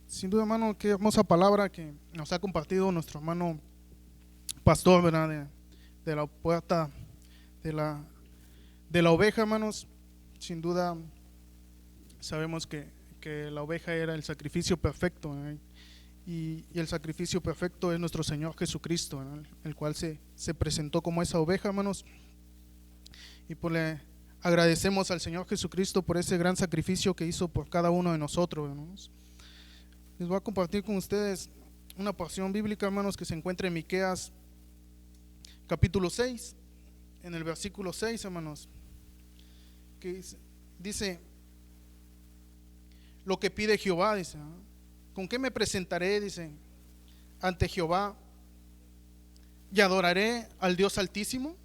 Sin duda, hermano, qué hermosa palabra que nos ha compartido nuestro hermano pastor, ¿verdad? De la puerta de la oveja, hermanos. Sin duda sabemos que la oveja era el sacrificio perfecto, ¿verdad? Y el sacrificio perfecto es nuestro Señor Jesucristo, ¿verdad? El cual se presentó como esa oveja, hermanos. Y pues le agradecemos al Señor Jesucristo por ese gran sacrificio que hizo por cada uno de nosotros, hermanos. Les voy a compartir con ustedes una porción bíblica, hermanos, que se encuentra en Miqueas capítulo 6, en el versículo 6, hermanos, que dice lo que pide Jehová, dice, ¿no? ¿Con qué me presentaré, dice, ante Jehová y adoraré al Dios Altísimo?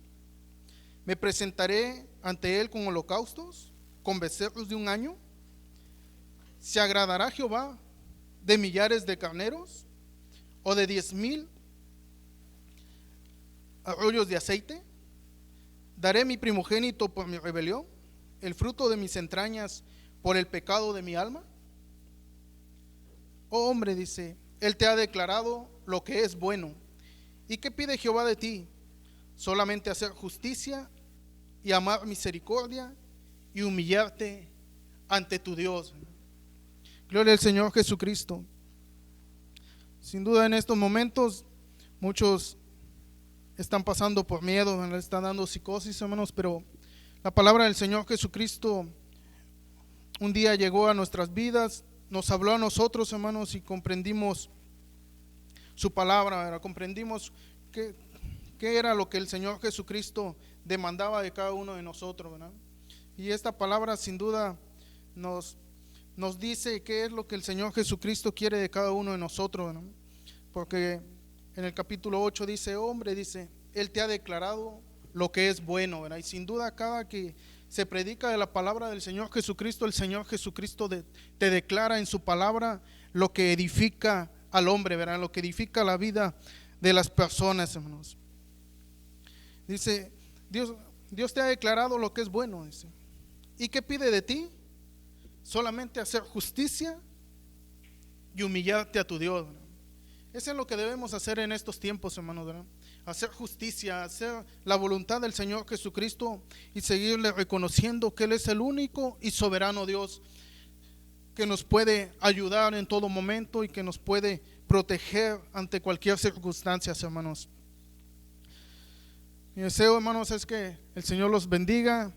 ¿Me presentaré ante Él con holocaustos, con becerros de un año? ¿Se agradará Jehová de millares de carneros o de 10,000 arroyos de aceite? ¿Daré mi primogénito por mi rebelión, el fruto de mis entrañas por el pecado de mi alma? Oh hombre, dice, Él te ha declarado lo que es bueno. ¿Y qué pide Jehová de ti? Solamente hacer justicia y amar misericordia y humillarte ante tu Dios. Gloria al Señor Jesucristo. Sin duda en estos momentos muchos están pasando por miedo, le están dando psicosis, hermanos, pero la palabra del Señor Jesucristo un día llegó a nuestras vidas, nos habló a nosotros, hermanos, y comprendimos su palabra, ¿verdad? Comprendimos qué era lo que el Señor Jesucristo demandaba de cada uno de nosotros, ¿verdad? Y esta palabra sin duda nos dice qué es lo que el Señor Jesucristo quiere de cada uno de nosotros, ¿no? Porque en el capítulo 8 dice, hombre, dice, Él te ha declarado lo que es bueno, ¿verdad? Y sin duda cada que se predica de la palabra del Señor Jesucristo, el Señor Jesucristo te declara en su palabra lo que edifica al hombre, ¿verdad? Lo que edifica la vida de las personas, hermanos. Dice, Dios te ha declarado lo que es bueno, dice. ¿Y qué pide de ti? Solamente hacer justicia y humillarte a tu Dios, ¿verdad? Eso es lo que debemos hacer en estos tiempos, hermanos, ¿verdad? Hacer justicia, hacer la voluntad del Señor Jesucristo y seguirle reconociendo que Él es el único y soberano Dios que nos puede ayudar en todo momento y que nos puede proteger ante cualquier circunstancia, hermanos. Mi deseo, hermanos, es que el Señor los bendiga,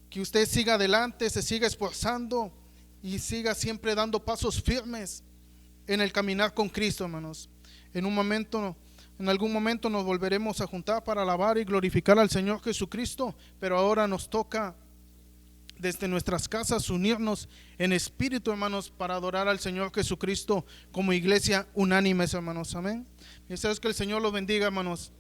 que usted siga adelante, se siga esforzando y siga siempre dando pasos firmes en el caminar con Cristo, hermanos. En algún momento nos volveremos a juntar para alabar y glorificar al Señor Jesucristo, pero ahora nos toca desde nuestras casas unirnos en espíritu, hermanos, para adorar al Señor Jesucristo como iglesia unánimes, hermanos. Amén. Y sabes que el Señor los bendiga, hermanos.